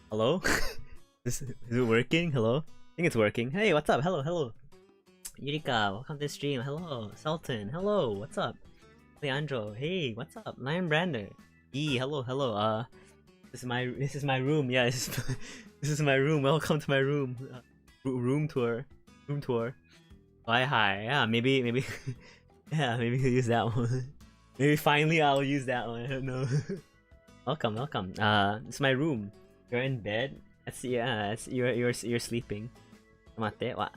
Hello? Is it working? Hello? I think it's working. Hey, what's up? Hello. Yurika, welcome to the stream. Hello. Sultan, hello. What's up? Leandro, hey, what's up? Lion Brander. Hello. This is my room. Yeah, this is my room. Welcome to my room. Room tour. Room tour. Hi. Yeah, maybe yeah, maybe we'll use that one. Maybe finally I'll use that one. I don't know. welcome. It's my room. You're in bed. You're sleeping. Mate, what?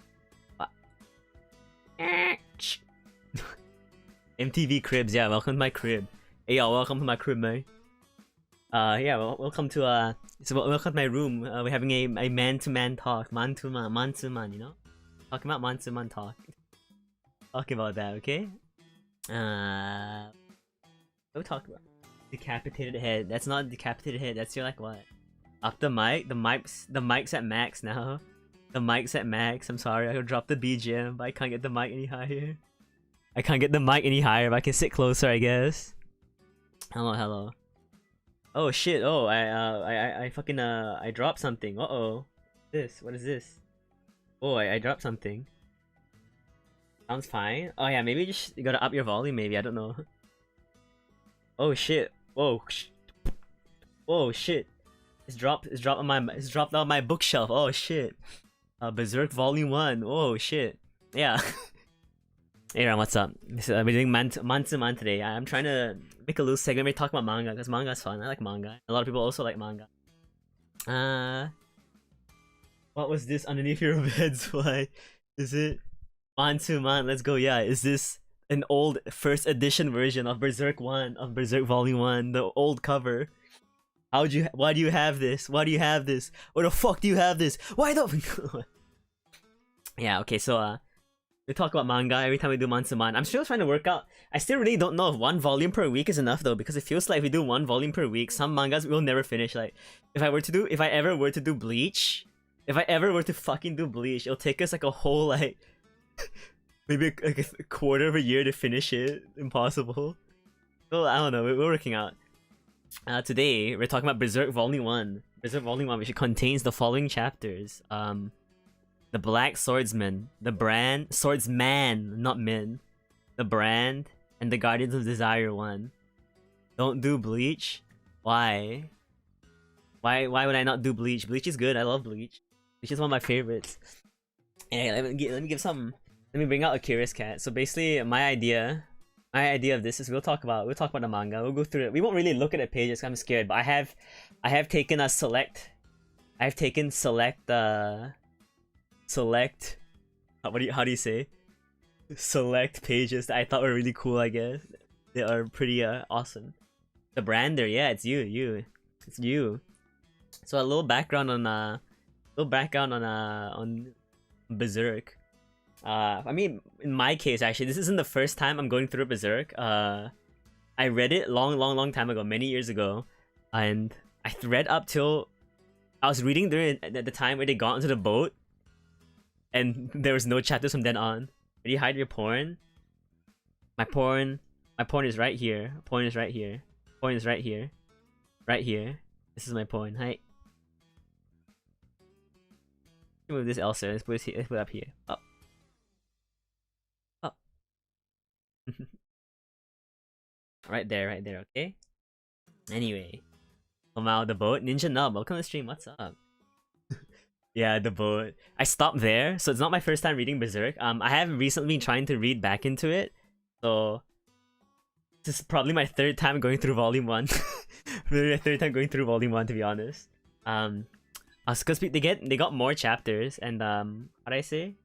MTV Cribs, yeah, welcome to my crib. Hey y'all, welcome to my crib, man. Yeah, welcome to welcome to my room. We're having a man-to-man talk, man-to-man, you know? Talking about man-to-man talk. Talking about that, okay? What we talking about? Decapitated head. That's not a decapitated head, that's your like what? Up the mic? The mic's at max now. The mic's at max. I'm sorry, I could drop the BGM, but I can't get the mic any higher. I can't get the mic any higher, but I can sit closer, I guess. Hello. Oh shit! Oh, I fucking I dropped something. Uh-oh. What is this? Oh, I dropped something. Sounds fine. Oh yeah, maybe you gotta up your volume. Maybe I don't know. Oh shit! Whoa! Whoa shit! It's dropped on my bookshelf. Oh shit! Berserk Volume 1. Oh shit! Yeah. Hey Ron, what's up? We're doing man-to-man today. I'm trying to make a little segment where we talk about manga, because manga's fun. I like manga. A lot of people also like manga. What was this underneath your beds? Why? Is it man-to-man? Let's go, yeah. Is this an old first edition version of Berserk 1, of Berserk Volume 1, the old cover? Why do you have this? Why do you have this? Why the fuck do you have this? Why the Yeah, okay, so we talk about manga every time we do man-to-man. I'm still trying to work out. I still really don't know if 1 volume per week is enough though, because it feels like if we do 1 volume per week, some mangas we'll never finish. Like, if I ever were to do Bleach, it'll take us like a whole like maybe like a quarter of a year to finish it. Impossible. Well, I don't know. We're working out. Today we're talking about Berserk Volume 1. Berserk Volume 1, which contains the following chapters. The Black Swordsman, the Brand, Swordsman, not Min, the Brand, and the Guardians of Desire 1. Don't do Bleach? Why? Why would I not do Bleach? Bleach is good, I love Bleach. Bleach is one of my favorites. Hey, let me bring out a Curious Cat. So basically, my idea of this is we'll talk about the manga, we'll go through it. We won't really look at the pages, 'cause I'm scared, but I have taken select how do you say? Select pages that I thought were really cool, I guess. They are pretty awesome. The Brander, yeah, it's you. It's you. So a little background on Berserk. I mean, in my case actually, this isn't the first time I'm going through Berserk. I read it long time ago, many years ago, and I read up till I was reading during at the time where they got onto the boat. And there was no chapters from then on. Did you hide your porn? My porn is right here. Porn is right here. Porn is right here. Right here. This is my porn. Hi. Move this elsewhere. Let's put it up here. Up. Up. right there. Okay. Anyway, come out of the boat. Ninja Nub, welcome to the stream. What's up? Yeah, the boat. I stopped there, so it's not my first time reading Berserk. I have recently been trying to read back into it, so this is probably my 3rd time going through Volume 1. Really, my 3rd time going through Volume 1, to be honest. Because they got more chapters, and what I say?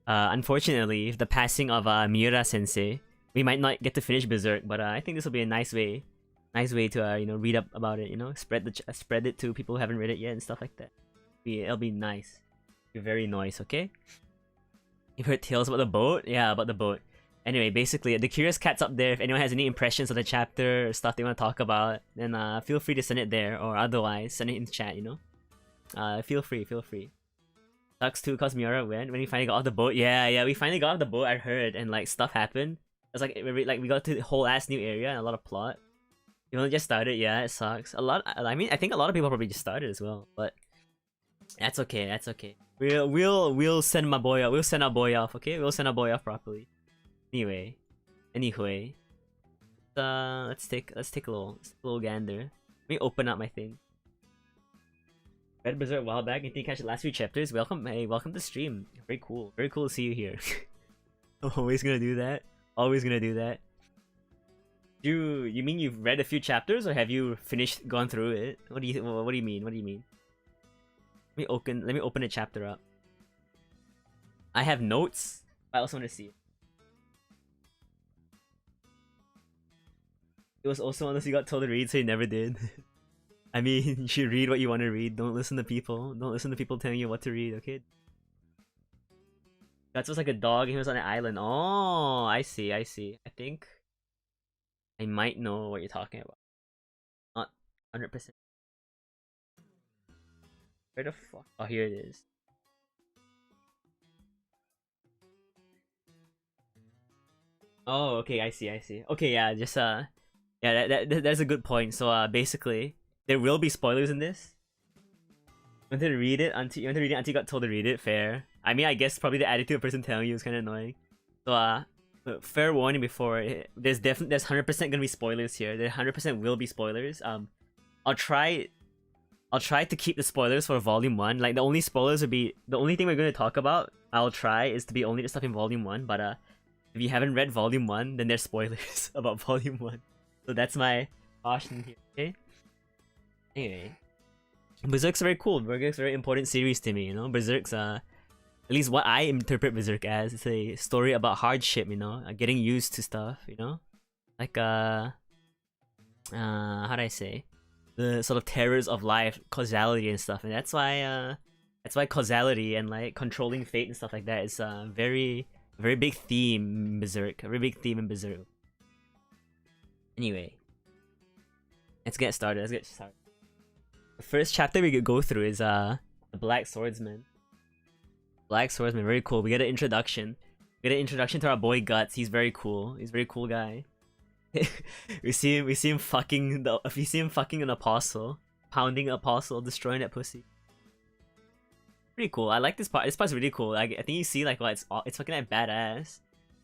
Unfortunately, the passing of Miura Sensei, we might not get to finish Berserk, but I think this will be a nice way to you know, read up about it. You know, spread it to people who haven't read it yet and stuff like that. It'll be nice. It'll be very nice, okay? You've heard tales about the boat? Yeah, about the boat. Anyway, basically, the Curious Cat's up there. If anyone has any impressions of the chapter or stuff they want to talk about, then feel free to send it there, or otherwise, send it in the chat, you know? Feel free. Sucks too, cause Miura when we finally got off the boat. Yeah, we finally got off the boat, I heard, and like, stuff happened. It's like, we got to the whole ass new area and a lot of plot. You only just started, yeah, it sucks. I think a lot of people probably just started as well, but that's okay. We'll send my boy off. We'll send our boy off, okay? We'll send our boy off properly. Anyway. Let's take a little gander. Let me open up my thing. Read Berserk a while back. You think catch the last few chapters? Welcome, hey, welcome to stream. Very cool. Very cool to see you here. I'm always gonna do that. Always gonna do that. You mean you've read a few chapters, or have you finished, gone through it? What do you mean? What do you mean? Let me open a chapter up. I have notes. I also want to see it. It was also unless you got told to read, so you never did. I mean, you should read what you want to read. Don't listen to people. Don't listen to people telling you what to read, okay? Guts was like a dog and he was on an island. Oh, I see, I see. I think I might know what you're talking about. Not 100%. Where the fuck? Oh, here it is. Oh, okay, I see, I see. Okay, yeah, just yeah, that's a good point. So basically, there will be spoilers in this. You want to read it until you got told to read it. Fair. I mean, I guess probably the attitude of the person telling you is kind of annoying. So fair warning before. There's 100% gonna be spoilers here. There 100% will be spoilers. I'll try to keep the spoilers for volume 1. Like the only spoilers would be the only thing we're gonna talk about. I'll try is to be only the stuff in volume 1. But if you haven't read volume 1, then there's spoilers about volume 1. So that's my caution here. Okay. Anyway, Berserk's very cool. Berserk's a very important series to me. You know, Berserk's at least what I interpret Berserk as. It's a story about hardship. You know, getting used to stuff. You know, like how do I say, the sort of terrors of life, causality and stuff. And that's why causality and like controlling fate and stuff like that is a very big theme in Berserk. A very big theme in Berserk. Anyway, let's get started. The first chapter we could go through is the Black Swordsman. Black Swordsman, very cool. We get an introduction. We get an introduction to our boy Guts. He's very cool. He's a very cool guy. we see him fucking an apostle, pounding an apostle, destroying that pussy. Pretty cool. I like this part. This part's really cool. Like, I think you see like it's fucking like badass.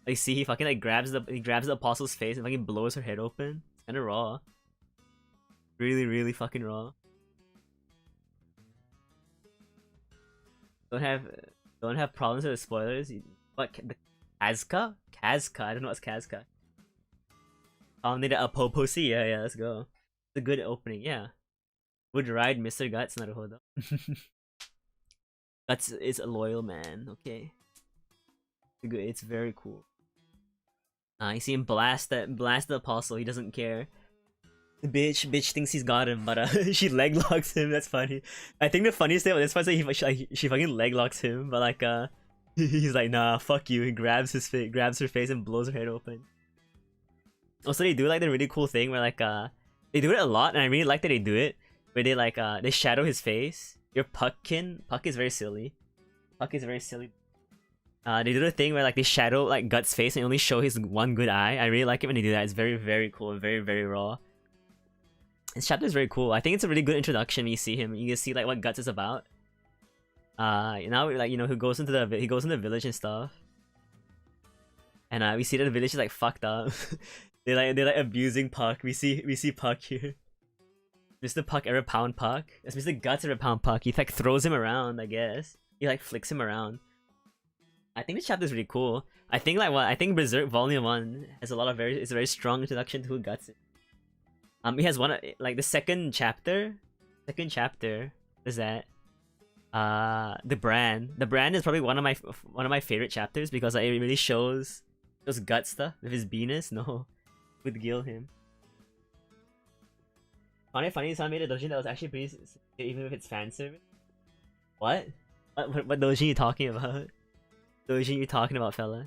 Like, see, he fucking like grabs the apostle's face and fucking blows her head open. It's kind of raw. Really fucking raw. Don't have problems with the spoilers. What, the Kazka? I don't know what's Kazka. Need a pussy. Yeah, let's go. It's a good opening. Yeah, would ride Mr. Guts. Naruhodo. Guts is a loyal man. Okay, it's very cool. You see him blast the apostle. He doesn't care. The bitch thinks he's got him, but she leg locks him. That's funny. I think the funniest thing about this part is that she fucking leg locks him, but like he's like, nah, fuck you. He grabs her face and blows her head open. Also, they do like the really cool thing where like they do it a lot, and I really like that they do it. Where they like they shadow his face. Your Puckkin. Puck is very silly. They do the thing where like they shadow like Guts' face and only show his one good eye. I really like it when they do that. It's very cool and very raw. This chapter is very cool. I think it's a really good introduction when you see him. You can see like what Guts is about. Now like, you know, he goes into the village and stuff. And we see that the village is like fucked up. They're like abusing Puck. We see Puck here. Mr. Puck ever pound Puck? As Mr. Guts ever pound Puck. He like throws him around, I guess. He like flicks him around. I think this chapter is really cool. I think Berserk Volume 1 has a very strong introduction to who Guts is. He has one like the second chapter. Is that the brand. The brand is probably one of my favorite chapters because like, it really shows Guts stuff with his Venus. No, would gill him. Funny someone made a doujin that was actually pretty even if it's fan service. What doujin you talking about? Doujin you talking about, fella? What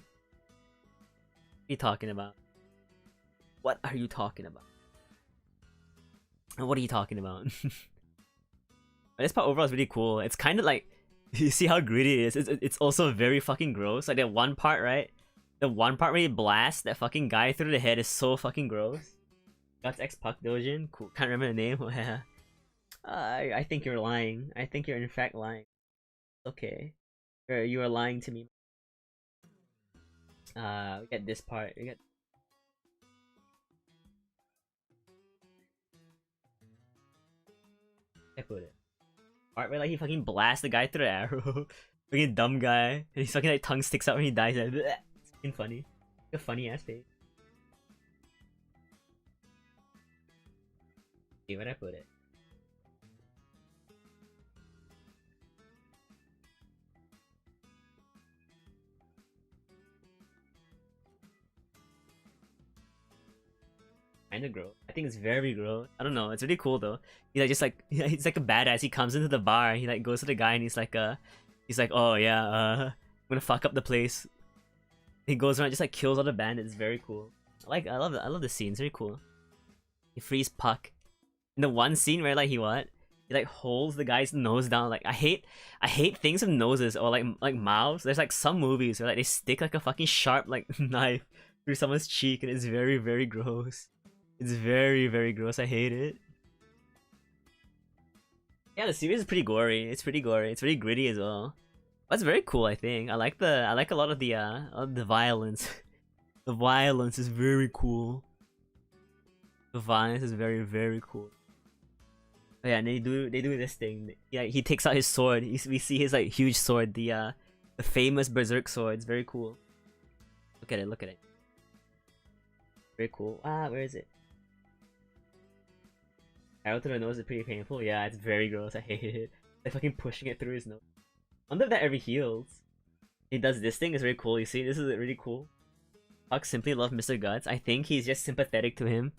are you talking about? What are you talking about? What are you talking about? This part overall is really cool. It's kind of like, you see how gritty it is. It's also very fucking gross. Like that one part, right? The one part where he blasts that fucking guy through the head is so fucking gross. Guts X Puck Dojin. Cool. Can't remember the name. I think you're lying. I think you're in fact lying. Okay. You are lying to me. We get this part. I put it. part where like he fucking blasts the guy through the arrow. Fucking dumb guy. And he's fucking like tongue sticks out when he dies. Like, bleh. It's fucking funny. Like a funny ass face. See where'd I put it? Kinda gross. I think it's very gross. I don't know. It's really cool though. He's like just like he's like a badass. He comes into the bar. He like goes to the guy and he's like oh yeah, I'm gonna fuck up the place. He goes around just like kills all the bandits. It's very cool. I love the scene. It's very cool. He frees Puck. In the one scene where like he like holds the guy's nose down. Like I hate things with noses or like mouths. There's like some movies where like they stick like a fucking sharp like knife through someone's cheek and it's very, very gross. It's very, very gross. I hate it. Yeah, the series is pretty gory. It's pretty gory. It's really gritty as well. That's very cool. I think I like a lot of the violence. The violence is very cool. The violence is very, very cool. Oh, yeah, and they do this thing. Yeah, he takes out his sword. We see his like huge sword, the famous berserk sword. It's very cool. Look at it. Look at it. Very cool. Ah, where is it? Arrow through the nose is pretty painful. Yeah, it's very gross. I hate it. Like fucking pushing it through his nose. I wonder if that ever heals. He does this thing. It's very cool. You see, this is really cool. Puck simply loves Mr. Guts. I think he's just sympathetic to him.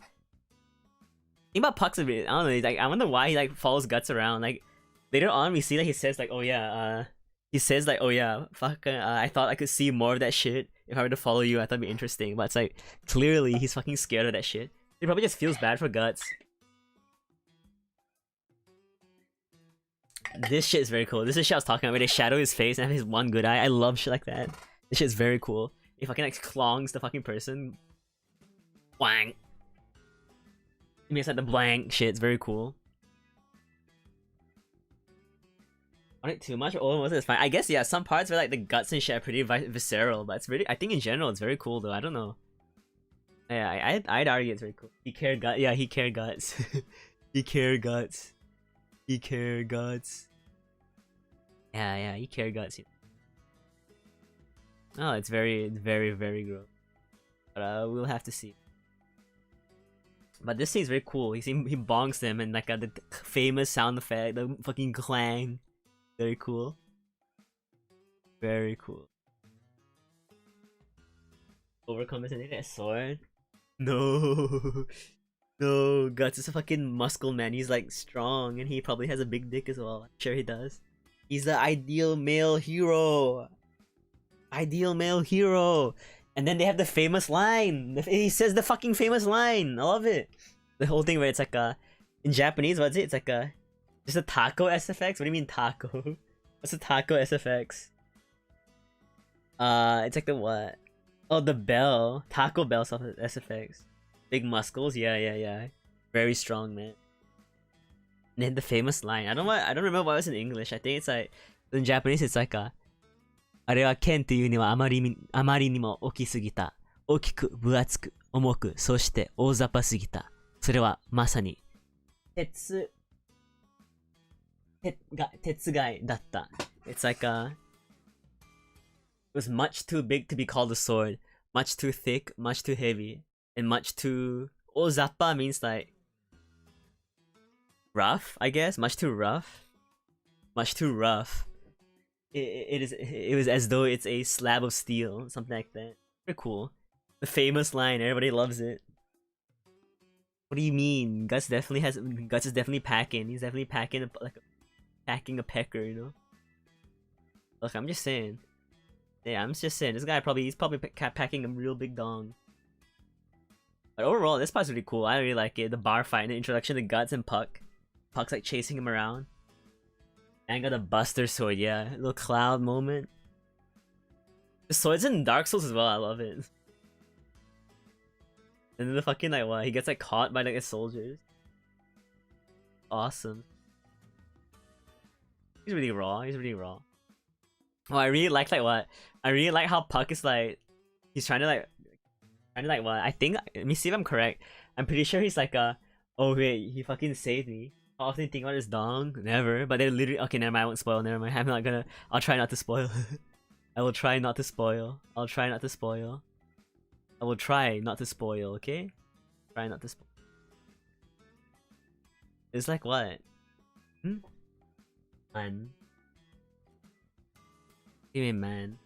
Think about Puck's a bit. I don't know. Like I wonder why he like follows Guts around. Like later on, we see that he says like, "Oh yeah," he says like, "Oh yeah, fuck." I thought I could see more of that shit if I were to follow you. I thought it'd be interesting. But it's like clearly he's fucking scared of that shit. He probably just feels bad for Guts. This shit is very cool. This is shit I was talking about where they shadow his face and have his one good eye. I love shit like that. This shit is very cool. He fucking like clongs the fucking person. Blank. He makes like the blank shit. It's very cool. On it too much? Oh, was it? It's fine. I guess yeah. Some parts where like the guts and shit are pretty visceral, but it's really. I think in general it's very cool though. I don't know. Yeah, I'd argue it's very cool. He cared guts. Yeah, he cared guts. He cared guts. He cared guts. Yeah, he cared guts. Oh, it's very, very gross. But we'll have to see. But this thing's very cool. He bonks them and like the famous sound effect, the fucking clang. Very cool. Very cool. Overcome this and they get a sword? No. No, Guts is a fucking muscle man. He's like strong and he probably has a big dick as well. I'm sure he does. He's the ideal male hero. Ideal male hero. And then they have the famous line. He says the fucking famous line. I love it. The whole thing where it's like in Japanese, what's it? It's like just a taco SFX? What do you mean taco? What's a taco SFX? It's like the what? Oh, the bell. Taco Bell SFX. Big muscles, yeah. Very strong, man. And then the famous line. I don't remember what it was in English. I think it's like in Japanese it's like あれは剣というにはあまりにも大きすぎた。大きく、分厚く、重く、そして大雑把すぎた。それはまさに鉄貝だった。It's like it was much too big to be called a sword, much too thick, much too heavy. And much too... Oh, zappa means like... rough, I guess? Much too rough? Much too rough. It was as though it's a slab of steel, something like that. Very cool. The famous line, everybody loves it. What do you mean? Guts is definitely packing. He's definitely packing packing a pecker, you know? Look, I'm just saying. Yeah, I'm just saying. This guy he's probably packing a real big dong. But overall, this part's really cool. I really like it. The bar fight and the introduction to Guts and Puck. Puck's like chasing him around. And got a Buster sword, yeah. A little cloud moment. The sword's in Dark Souls as well, I love it. And then the fucking like what? He gets like caught by like the soldiers. Awesome. He's really raw. Oh, I really like what? I really like how Puck is like he's trying to like what? I think let me see if I'm correct. I'm pretty sure he's like oh wait, he fucking saved me. How often you think about his dong? Never. But they literally. Okay, never mind. I won't spoil. Never mind. I'm not gonna. I'll try not to spoil. I will try not to spoil. I'll try not to spoil. I will try not to spoil. Okay. Try not to spoil. It's like what? Man. Give me man.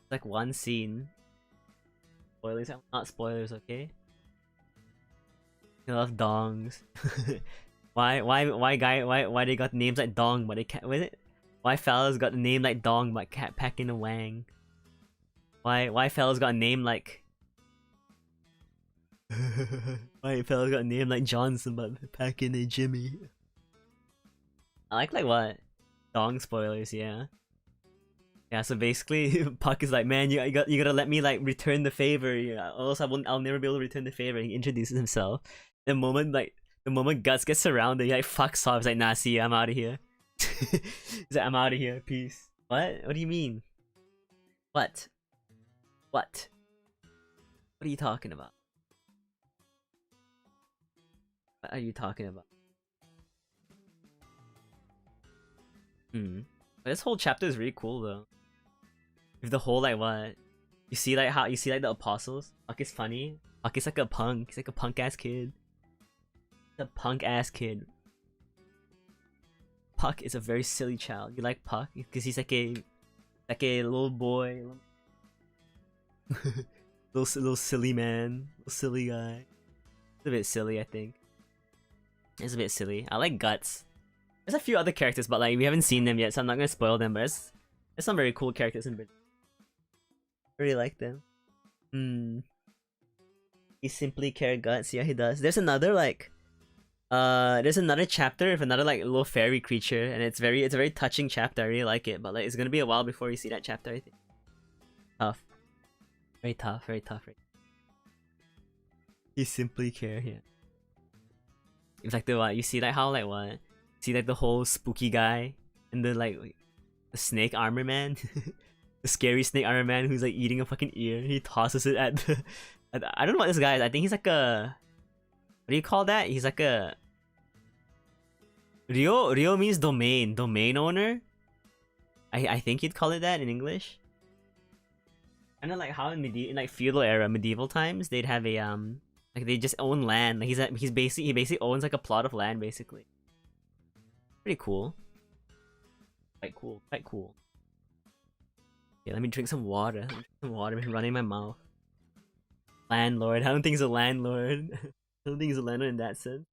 It's like one scene. Spoilers, not spoilers, okay? I love dongs. why they got names like dong but they can't with it? Why fellas got a name like dong but can't pack in a wang? Why fellas got a name like why fellas got a name like Johnson but pack in a Jimmy? I like what? Dong spoilers, yeah. Yeah, so basically, Puck is like, man, you gotta let me like return the favor, yeah, or else I'll never be able to return the favor. And he introduces himself. The moment Guts gets surrounded, he like fucks off. He's like, nah, see, I'm out of here. He's like, I'm out of here, peace. What? What do you mean? What? What? What are you talking about? What are you talking about? But this whole chapter is really cool though. With the whole like what? You see like how the apostles? Puck is funny. Puck is like a punk. He's like a punk ass kid. He's a punk ass kid. Puck is a very silly child. You like Puck? Because he's like a little boy. little silly man. Little silly guy. It's a bit silly, I think. It's a bit silly. I like Guts. There's a few other characters, but like we haven't seen them yet, so I'm not gonna spoil them. But there's some very cool characters in Bridge. I really like them. He simply care Guts. Yeah, he does. There's another there's another chapter with another like little fairy creature, and it's a very touching chapter. I really like it, but like it's gonna be a while before you see that chapter. I think. Tough. Very tough. Very tough. He simply care. Yeah. In fact, you see like how like what? See like the whole spooky guy and the the snake armor man, the scary snake armor man who's like eating a fucking ear. He tosses it at the. I don't know what this guy is. I think he's like a. What do you call that? He's like a. Ryo means domain owner. I think you'd call it that in English. I know like how in like feudal era, medieval times, they'd have a like they just own land. Like he basically owns like a plot of land basically. Pretty cool. Quite cool. Yeah, let me drink some water. I've been running my mouth. Landlord. I don't think he's a landlord. I don't think he's a landlord in that sense.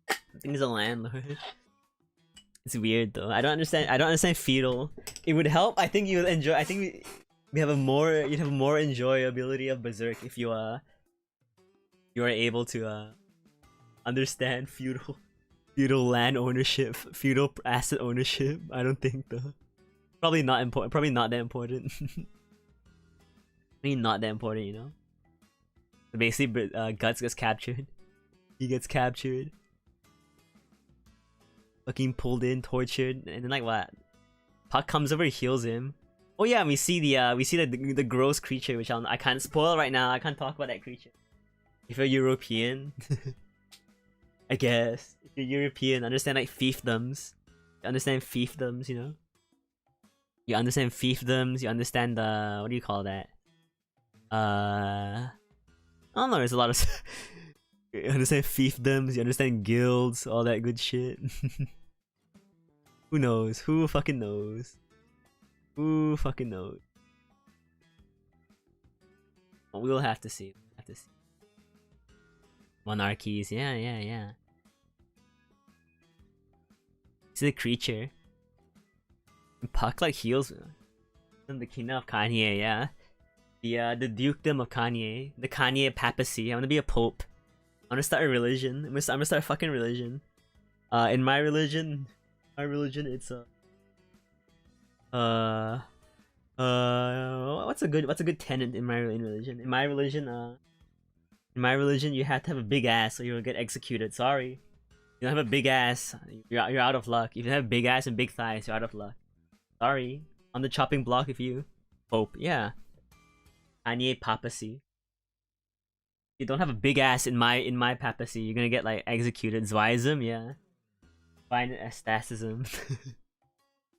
I think he's a landlord. It's weird though. I don't understand feudal. It would help. I think you would enjoy. I think you'd have more enjoyability of Berserk if you are able to understand feudal land ownership, feudal asset ownership. I don't think though. Probably not important. Probably not that important. Probably not that important, you know. So basically, Guts gets captured. He gets captured. Fucking pulled in, tortured, and then like what? Puck comes over, heals him. Oh yeah, and we see the gross creature, which I can't spoil right now. I can't talk about that creature. If you're European, I guess. If you're European, understand like fiefdoms. You understand fiefdoms, you know? You understand fiefdoms, you understand the... What do you call that? I don't know, there's a lot of... You understand fiefdoms, you understand guilds, all that good shit. Who knows? Who fucking knows? Who fucking knows? Well, we'll have to see. Monarchies, yeah. It's the creature. And Puck like heals in the kingdom of Kanye, yeah. The dukedom of Kanye, the Kanye papacy. I want to be a pope. I want to start a religion. I'm gonna start a fucking religion. In my religion, it's what's a good tenet in my religion? In my religion, you have to have a big ass or you'll get executed. Sorry. You don't have a big ass, you're out of luck. If you have big ass and big thighs, you're out of luck. Sorry. On the chopping block if you... Pope, yeah. Kanye papacy. You don't have a big ass in my papacy, you're gonna get like executed. Zwaism, yeah. Find it astasism.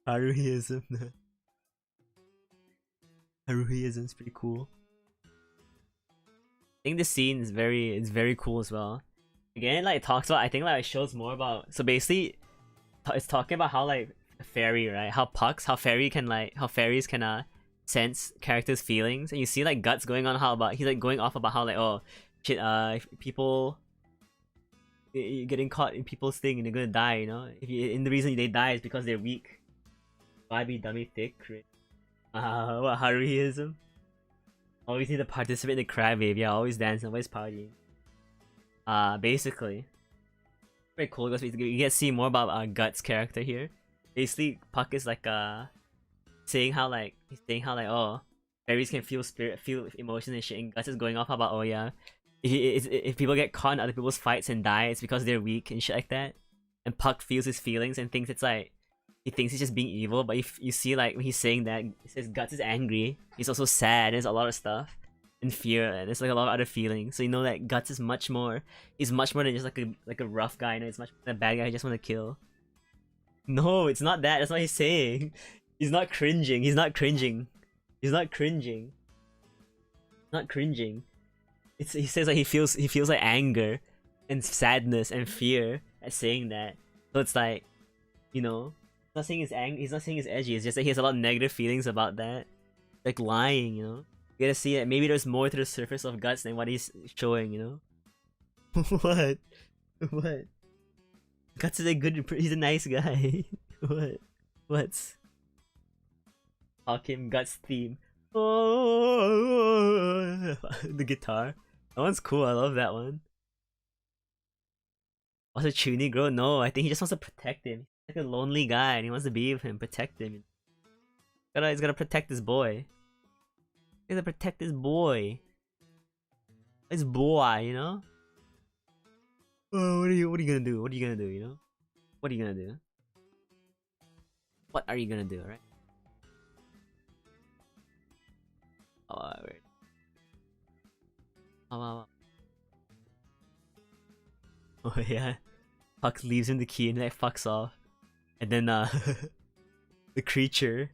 Haruhiism. Haruhiism's pretty cool. I think this scene is very cool as well. Again, like it talks about, I think like it shows more about, so basically it's talking about how like a fairy, right? How fairies can sense characters' feelings, and you see like Guts going on how about he's like going off about how like, oh shit, if people you're getting caught in people's thing and they're gonna die, you know? And the reason they die is because they're weak. Why be dummy thick? What Haruhiism? Always need to participate in the crybaby. Yeah, always dancing, always partying. Basically, very cool because you get to see more about Guts' character here. Basically, Puck is like saying how oh, fairies can feel emotions and shit, and Guts is going off about, oh yeah, if people get caught in other people's fights and die, it's because they're weak and shit like that. And Puck feels his feelings and thinks it's like, he thinks he's just being evil, but if you see like when he's saying that, he says Guts is angry, he's also sad, there's a lot of stuff, and fear, and there's like a lot of other feelings. So you know that Guts is much more, he's much more than just like a rough guy, you know, he's much more than a bad guy who just want to kill. No, it's not that, that's what he's saying. He's not cringing, he's not cringing. He's not cringing. Not cringing. He says like he feels like anger and sadness and fear at saying that. So it's like, you know, he's not saying he's angry, he's not saying he's edgy, it's just that he has a lot of negative feelings about that. Like lying, you know? You gotta see that maybe there's more to the surface of Guts than what he's showing, you know? What? What? Guts is he's a nice guy. What? What's Hakim Guts theme? Oh, the guitar. That one's cool, I love that one. Also Chuny girl? No, I think he just wants to protect him. He's like a lonely guy and he wants to be with him, protect him. He's gotta protect this boy. He's gotta protect this boy. This boy, you know? Oh, what are you gonna do? What are you gonna do, you know? What are you gonna do? What are you gonna do, right? Oh, wait. Oh yeah. Puck leaves him the key and like fucks off. And then the creature.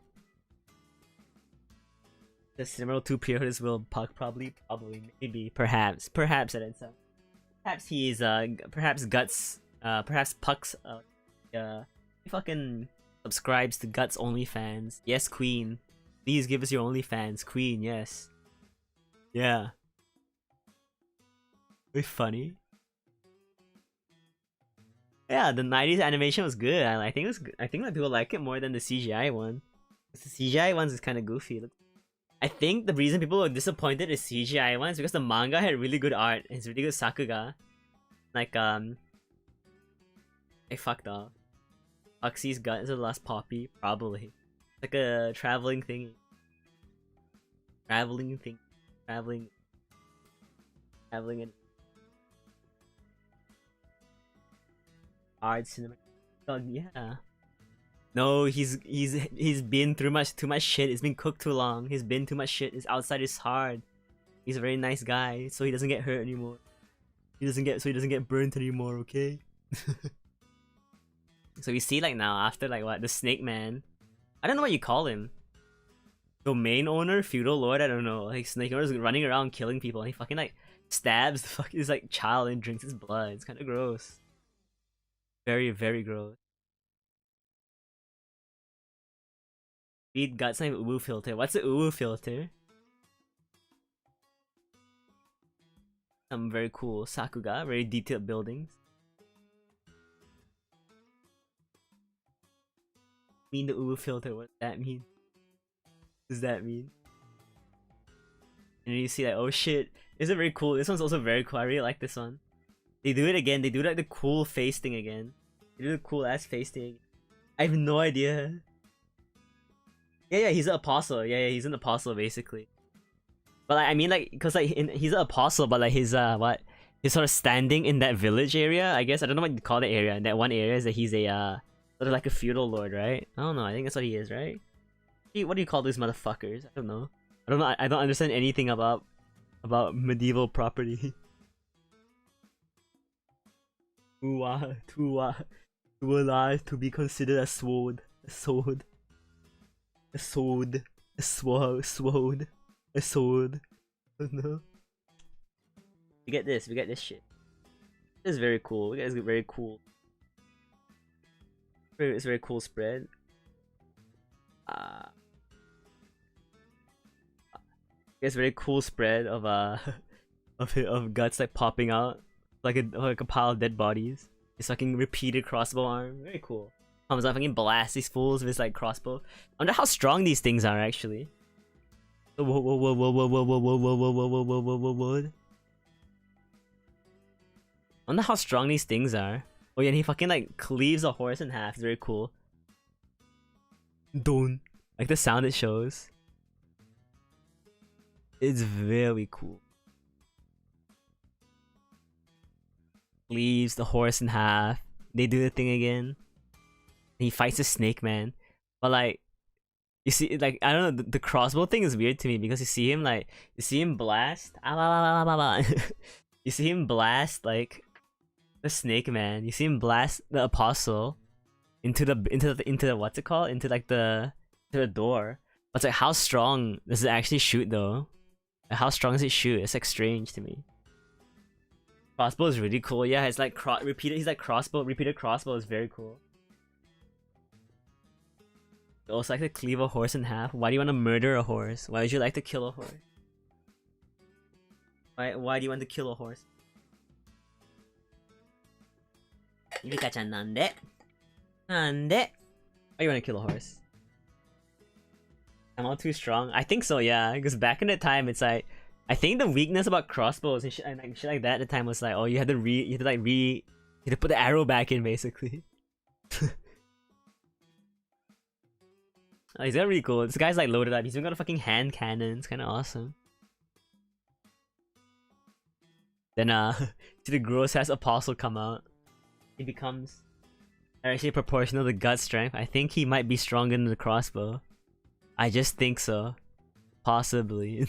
The similar to Pierre's will Puck probably, maybe, perhaps at ends up. Perhaps he's perhaps Guts perhaps Puck's he fucking subscribes to Guts OnlyFans. Yes, Queen. Please give us your OnlyFans, Queen, yes. Yeah. Very funny. Yeah, the 90s animation was good. I think it was good. I think that people like it more than the CGI one. The CGI ones is kind of goofy. I think the reason people were disappointed with CGI ones because the manga had really good art. It's really good sakuga. Like I fucked up. Oxy's gut is the last poppy, probably. Like a traveling thing. Traveling and hard cinema. Oh yeah. No, he's been through too much shit. It's been cooked too long. He's been too much shit. His outside is hard. He's a very nice guy, so he doesn't get hurt anymore. He doesn't get burnt anymore, okay? So we see like now after like what, the Snake Man. I don't know what you call him. Domain owner, feudal lord, I don't know. Like Snake owner's running around killing people and he fucking like stabs his like child and drinks his blood. It's kinda gross. Very, very gross. Read Guts name Uwu filter. What's the Uwu filter? Some very cool sakuga, very detailed buildings. Mean the Uwu filter, what does that mean? What does that mean? And then you see like, oh shit, this is very cool. This one's also very cool. I really like this one. They do it again. They do like the cool face thing again. They do the cool ass face thing. I have no idea. Yeah, he's an apostle. Yeah, he's an apostle basically. But like, I mean, like, cause like he's an apostle, but like his his sort of standing in that village area. I guess I don't know what you call the area. In that one area is that he's a sort of like a feudal lord, right? I don't know. I think that's what he is, right? What do you call these motherfuckers? I don't know. I don't understand anything about medieval property. Too alive to be considered a sword. A sword. A sword. A sword. A sword. No. We get this shit. This is very cool. We guys get very cool. It's a very cool spread. It's a very cool spread of of guts like popping out like a pile of dead bodies. It's fucking repeated crossbow arm. Very cool. Comes out fucking blast these fools with his like crossbow. I wonder how strong these things are actually. What? I wonder how strong these things are. Oh yeah, and he fucking like cleaves a horse in half. It's very cool. Don't like the sound it shows. It's very cool. Cleaves the horse in half. They do the thing again. He fights a snake man, but like, you see, like I don't know, the crossbow thing is weird to me because you see him blast. You see him blast like the snake man. You see him blast the apostle into the what's it called? Into the door. But it's like, how strong does it actually shoot though? Like, how strong does it shoot? It's like strange to me. Crossbow is really cool. Yeah, it's like repeated crossbow is very cool. You also like to cleave a horse in half. Why do you want to murder a horse? Why would you like to kill a horse? Why do you want to kill a horse? Yurika-chan, nande? Nande? Why you want to kill a horse? I'm all too strong? I think so, yeah. Because back in the time, it's like, I think the weakness about crossbows and shit like that at the time was like, oh, you had to put the arrow back in basically. Oh, he's got really cool. This guy's like loaded up. He's even got a fucking hand cannon. It's kind of awesome. Then see the gross ass apostle come out. He becomes actually proportional to gut strength. I think he might be stronger than the crossbow. I just think so. Possibly.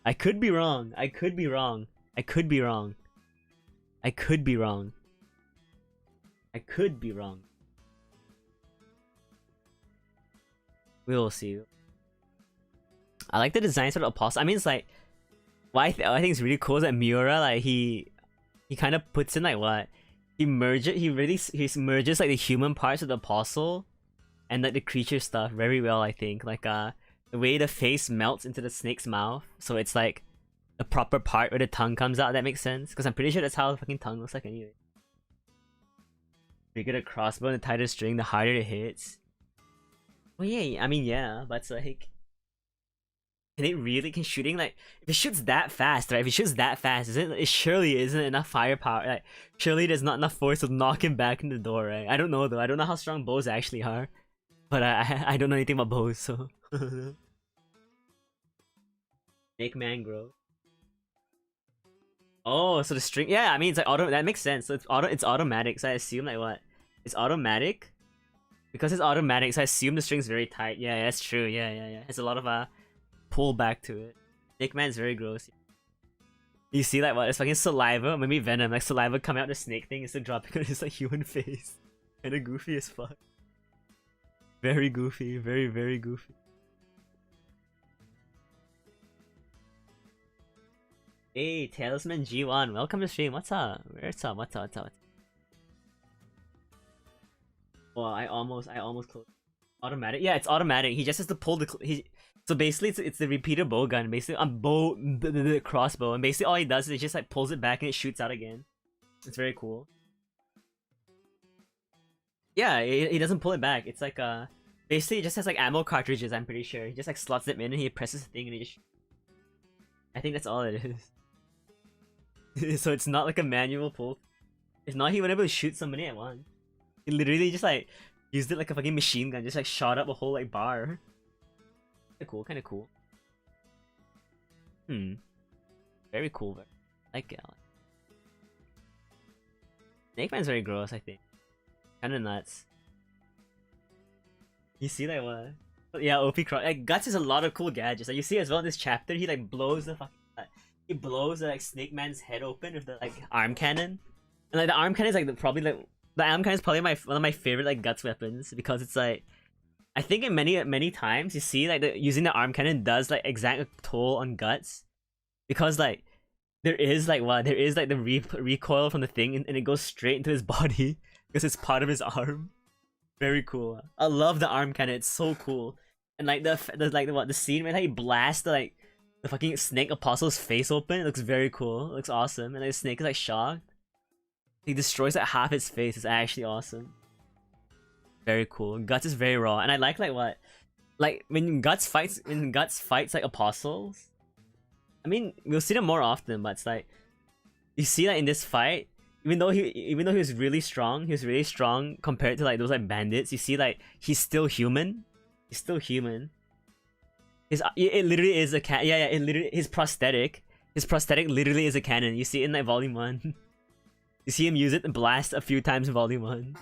I could be wrong. I could be wrong. I could be wrong. I could be wrong. I could be wrong. We will see. I like the designs for the apostle. I mean, it's like, what I think is really cool is that Miura, like he kind of puts in like what he merges like the human parts of the apostle and like the creature stuff very well. I think like the way the face melts into the snake's mouth, so it's like the proper part where the tongue comes out. That makes sense because I'm pretty sure that's how the fucking tongue looks like anyway. The bigger the crossbow and the tighter string, the harder it hits. Well, yeah, I mean, yeah, but it's like, can shooting, like, if it shoots that fast, right? If it shoots that fast, it surely isn't enough firepower, like, surely there's not enough force to knock him back in the door, right? I don't know though, I don't know how strong bows actually are, but I don't know anything about bows, so. Make man grow. Oh, so the string, yeah, I mean, it's like that makes sense, so it's automatic, so I assume like what? It's automatic? Because it's automatic, so I assume the string's very tight. Yeah, that's true. Yeah. It's a lot of pull back to it. Snake Man's very gross. You see like what? It's fucking saliva, maybe venom, like saliva coming out the snake thing instead of dropping on his like human face. Kinda goofy as fuck. Very goofy, very goofy. Hey, Talisman G1, welcome to stream. What's up? What's up? Well, I almost closed. Automatic? Yeah, it's automatic. He just has to pull so basically it's the repeater bow gun, basically on the crossbow, and basically all he does is just like pulls it back and it shoots out again. It's very cool. Yeah, he doesn't pull it back. It's like basically it just has like ammo cartridges, I'm pretty sure. He just like slots them in and he presses the thing and he just, I think that's all it is. So it's not like a manual pull. If not, he would able to shoot somebody at once. He literally just like used it like a fucking machine gun, just like shot up a whole like bar. Kinda cool. Very cool. I like it. Snake Man's very gross, I think. Kinda nuts. You see like what? Yeah, OP cross. Like Guts has a lot of cool gadgets. Like you see as well in this chapter, he like blows the fucking he blows the like Snake Man's head open with the like arm cannon. And like the arm cannon is like probably like the arm cannon is probably one of my favorite like Guts weapons because it's like I think in many times you see like using the arm cannon does like exact toll on Guts because like there is like the recoil from the thing and it goes straight into his body because it's part of his arm. Very cool. I love the arm cannon. It's so cool. And like the scene where he blasts the fucking Snake Apostle's face open. It looks very cool. It looks awesome. And like, the Snake is like shocked. He destroys like half his face. It's actually awesome. Very cool. Guts is very raw. And I like when Guts fights like apostles. I mean, we'll see them more often, but it's like you see that in this fight, even though he was really strong, compared to like those like bandits. You see like he's still human. He's still human. It literally is a cannon. Yeah, it literally his prosthetic literally is a cannon. You see it in like volume 1. You see him use it and blast a few times in volume 1.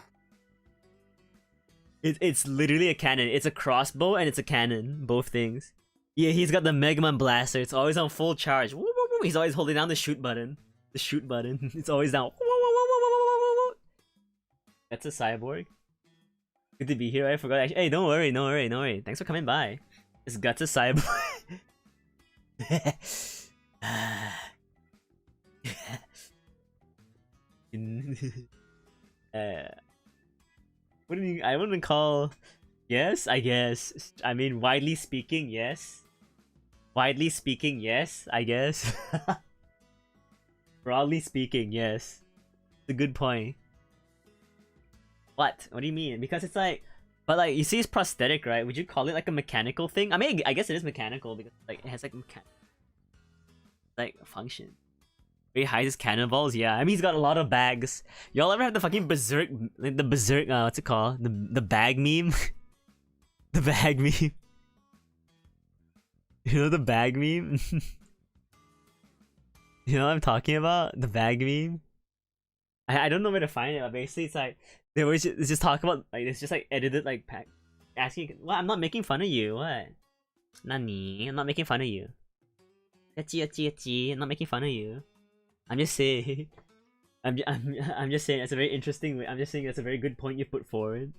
It's literally a cannon. It's a crossbow and it's a cannon. Both things. Yeah, he's got the Mega Man blaster. It's always on full charge. Woo, woo, woo. He's always holding down the shoot button. The shoot button. It's always down. Woo, woo, woo, woo, woo, woo, woo. That's a cyborg. Good to be here. I forgot. Actually, hey, don't worry. Thanks for coming by. This Guts a cyborg. What do you? I wouldn't call. Yes, I guess. I mean, widely speaking, yes. Widely speaking, yes, I guess. Broadly speaking, yes. It's a good point. What? What do you mean? Because it's like, but like, you see it's prosthetic, right? Would you call it like a mechanical thing? I mean, I guess it is mechanical because like it has like a function. He hides his cannonballs, yeah. I mean, he's got a lot of bags. Y'all ever have the fucking berserk, what's it called? The bag meme? The bag meme. You know the bag meme? You know what I'm talking about? The bag meme? I don't know where to find it, but basically it's like, they always just talk about, like, it's just like edited, like, asking, well, I'm not making fun of you, what? Nani? I'm not making fun of you. I'm not making fun of you. I'm just saying. I'm just saying it's a very interesting way. I'm just saying that's a very good point you put forward.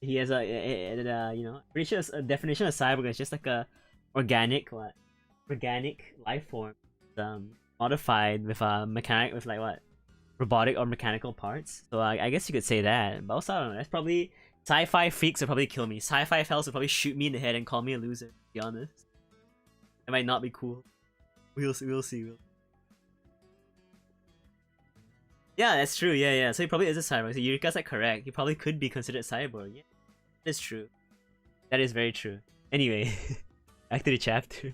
He has you know, pretty sure a definition of cyborg is just like a organic life form, modified with robotic or mechanical parts. So I guess you could say that. But also I don't know. That's probably sci-fi freaks would probably kill me. Sci-fi fellas would probably shoot me in the head and call me a loser. To be honest, it might not be cool. We'll see. Yeah, that's true. Yeah. So he probably is a cyborg. So Yurika's like correct. He probably could be considered cyborg. Yeah, that's true. That is very true. Anyway, back to the chapter.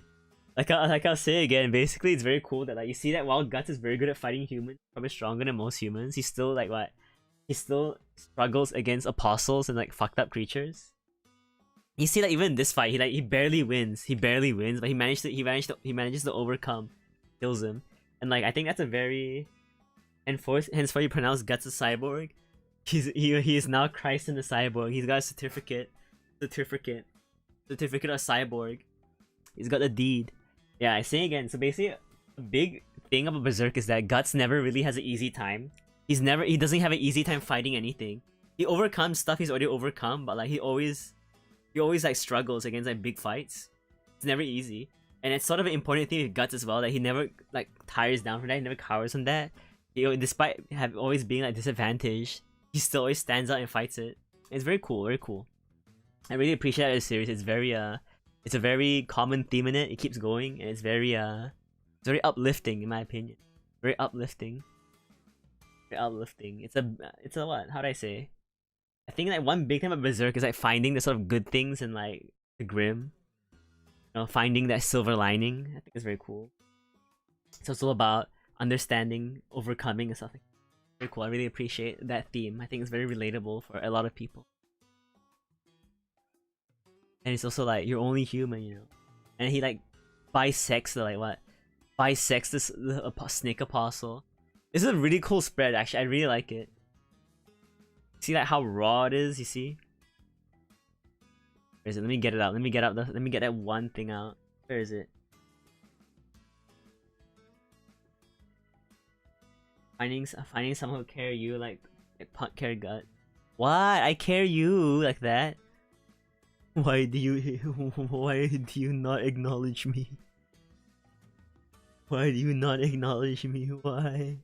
Like I'll say again, basically it's very cool that like you see that while Guts is very good at fighting humans, probably stronger than most humans, he's still like what? He still struggles against apostles and like fucked up creatures. You see that even in this fight, he barely wins. But he manages to overcome, kills him, and like I think that's a very henceforth you pronounce Guts a cyborg. He is now Christ in the cyborg. He's got a certificate of cyborg. He's got a deed. Yeah, I say again. So basically, a big thing about Berserk is that Guts never really has an easy time. He doesn't have an easy time fighting anything. He overcomes stuff he's already overcome, but like he always like struggles against like big fights. It's never easy, and it's sort of an important thing with Guts as well that he never like tires down from that. He never cowers from that. Despite always being like disadvantaged, he still always stands out and fights it. It's very cool, very cool. I really appreciate this series. It's a very common theme in it. It keeps going, and it's very uplifting in my opinion. Very uplifting. Very uplifting. It's a what? How do I say? I think like one big thing about Berserk is like finding the sort of good things in like the grim. You know, finding that silver lining. I think it's very cool. It's also about understanding, overcoming, and stuff like that. Very cool. I really appreciate that theme. I think it's very relatable for a lot of people. And it's also like you're only human, you know. And he like bisects the Snake Apostle. This is a really cool spread actually. I really like it. See like how raw it is, you see? Where is it? Let me get it out. Let me get that one thing out. Where is it? Finding someone who carry you like punt carry gut. What? I carry you like that? Why do you not acknowledge me? Why do you not acknowledge me? Why?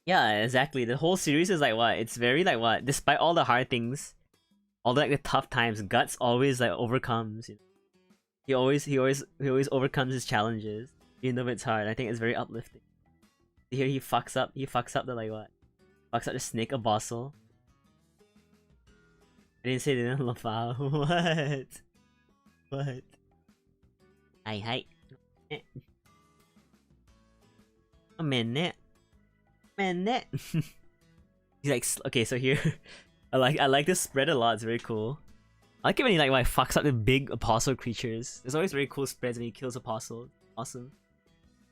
Yeah, exactly. The whole series is like what? It's very like what? Despite all the hard things, all the, like the tough times, Guts always like overcomes. You know? He always overcomes his challenges, even though it's hard. I think it's very uplifting. Here he fucks up the like what? Fucks up the snake apostle. I didn't say they didn't love out. What? What? Hi. A minute. He's like, okay, so here, I like this spread a lot. It's very cool. I like it when he like fucks up the big apostle creatures. There's always very cool spreads when he kills apostles. Awesome.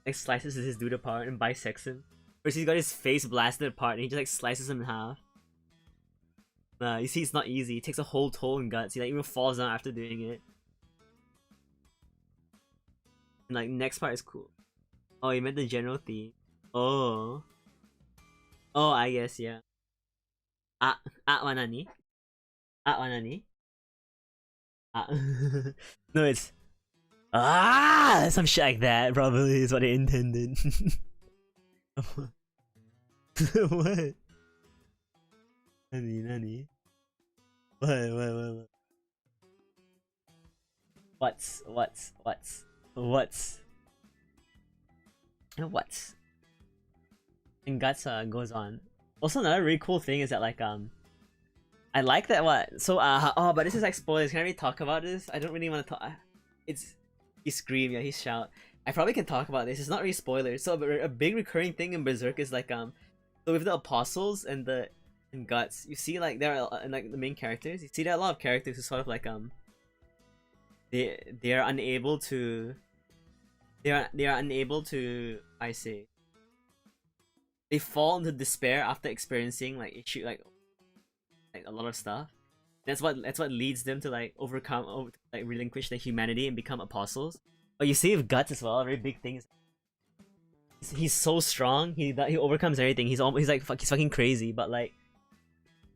Like slices his dude apart and bisects him. First he's got his face blasted apart and he just like slices him in half. You see, it's not easy. He takes a whole toll in Guts. He like even falls down after doing it. And like next part is cool. Oh, you meant the general theme. Oh, I guess, yeah. は何? No, it's some shit like that. Probably is what I intended. What? Nani? What? What's? And Guts goes on. Also, another really cool thing is that like I like that what. So but this is like spoilers. Can I really talk about this? I don't really want to talk. He scream, yeah, he shout. I probably can talk about this. It's not really spoilers. So a big recurring thing in Berserk is like so with the apostles and Guts, you see like there are like the main characters. You see there are a lot of characters who sort of like they are unable to. They are unable to. I say. They fall into despair after experiencing like a lot of stuff. That's what leads them to like like relinquish their humanity and become apostles. But you see with Guts as well, a very big thing is he's so strong. He overcomes everything. He's fucking crazy, but like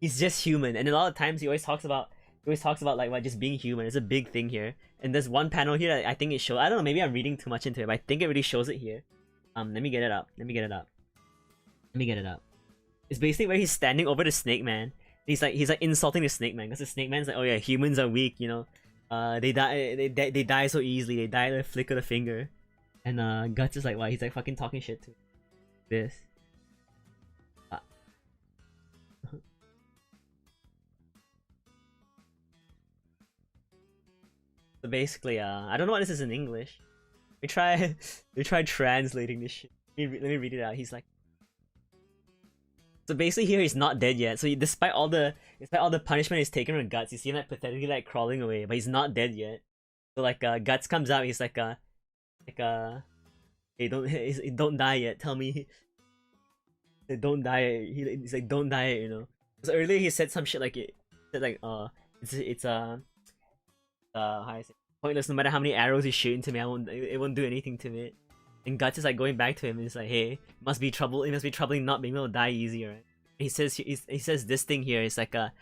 he's just human. And a lot of times he always talks about like what just being human. It's a big thing here. And there's one panel here that I think it shows. I don't know, maybe I'm reading too much into it, but I think it really shows it here. Let me get it up. It's basically where he's standing over the Snake Man. He's like insulting the Snake Man because the Snake Man's like, oh yeah, humans are weak, you know. They die so easily. They die at a flick of the finger. And Guts is like, wow, he's like fucking talking shit to this. So basically, I don't know what this is in English. We try translating this shit. Let me read it out. He's like. So basically here he's not dead yet. So despite all the punishment he's taken from Guts, you see him like pathetically like crawling away, but he's not dead yet. So like Guts comes out, he's like hey, don't die yet. Tell me, don't die. He's like, don't die, you know. So earlier he said some shit like how I say, pointless. No matter how many arrows you shoot into me, it won't do anything to me. And Guts is like going back to him and he's like, hey, it must be troubling not being able to die easy, right? He says this thing here. It's like 貴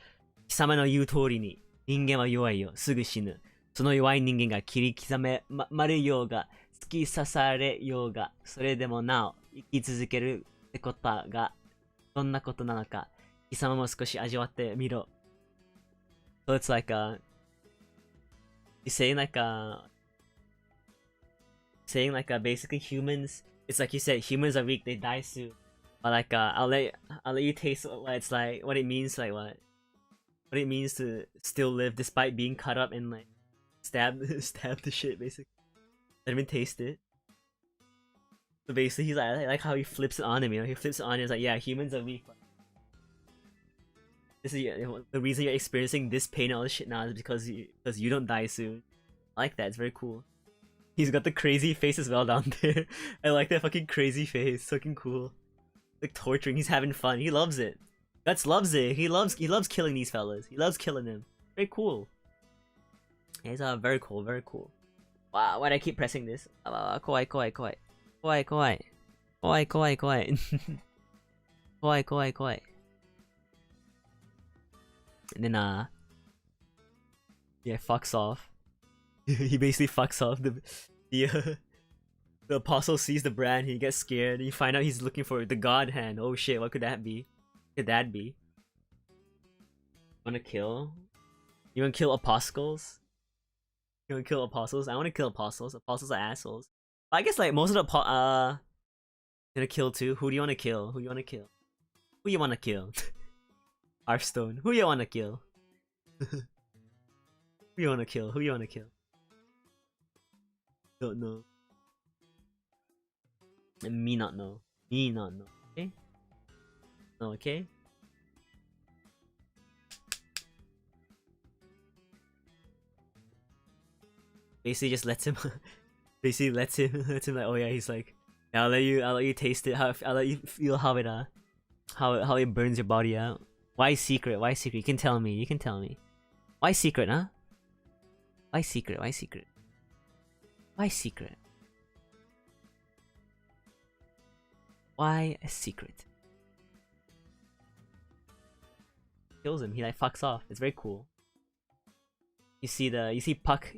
様の言う通りに人間は弱いよ。すぐ死ぬ。その弱い人間が切り刻まれようが、突き刺されようが、それでもなお生き続けるってことがどんなことなのか、貴様も少し味わってみろ。So it's like he's saying like basically humans. It's like you said, humans are weak. They die soon. But like I'll let you taste what it's like, what it means, like what it means to still live despite being cut up and like stabbed to shit. Basically, let him taste it. So basically, he's like, I like how he flips it on him. You know, he flips it on him. He's like, yeah, humans are weak. But this is the reason you're experiencing this pain and all this shit now is because you don't die soon. I like that. It's very cool. He's got the crazy face as well down there. I like that fucking crazy face. It's fucking cool. Like torturing. He's having fun. He loves it. Guts loves it. He loves killing these fellas. He loves killing them. Very cool. He's very cool, very cool. Wow, why do I keep pressing this? Kawaii, kawaii, kawaii. Kawaii, kawaii. Kawaii, kawaii, kawaii. Kawaii, kawaii, kawaii. And then yeah, fucks off. He basically fucks off. The apostle sees the brand, he gets scared, and you find out he's looking for the god hand. Oh shit, what could that be? What could that be? Wanna kill? You wanna kill apostles? You wanna kill apostles? I wanna kill apostles. Apostles are assholes. I guess like most of the gonna kill too. Who do you wanna kill? Who do you wanna kill? Who you wanna kill? Hearthstone. Who you wanna kill? Who you wanna kill? Who you wanna kill? Don't know. And me not know. Me not know. Okay? No, okay? Basically just lets him basically lets him like, oh yeah, he's like, yeah, I'll let you taste it, I'll let you feel how it burns your body out. Why secret? Why secret? You can tell me, you can tell me. Why secret, huh? Why secret? Why secret? Why secret? Why a secret? Kills him, he like fucks off. It's very cool. You see Puck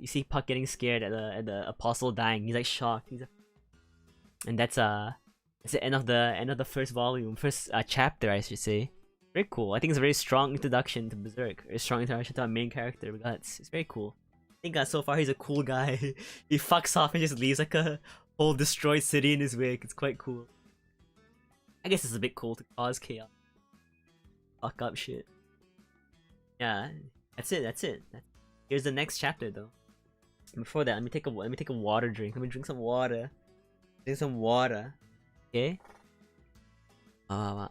getting scared at the apostle dying. He's like shocked. And that's the end of the first volume, first chapter, I should say. Very cool. I think it's a very strong introduction to Berserk. Very strong introduction to our main character, Guts. It's very cool. I think so far he's a cool guy. He fucks off and just leaves like a whole destroyed city in his wake. It's quite cool. I guess it's a bit cool to cause chaos. Fuck up shit. Yeah, that's it. Here's the next chapter though. Before that, let me take a water drink. Let me drink some water. Drink some water. Okay? Wow.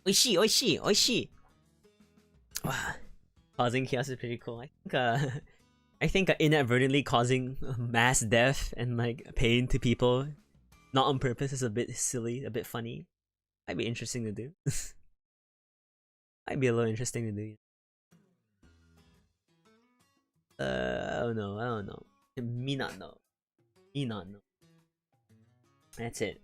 Oishi, oishi, oishi. Wow. Causing chaos is pretty cool. I think inadvertently causing mass death and like pain to people, not on purpose, is a bit silly, a bit funny. Might be interesting to do. Might be a little interesting to do. I don't know. Me not know. That's it.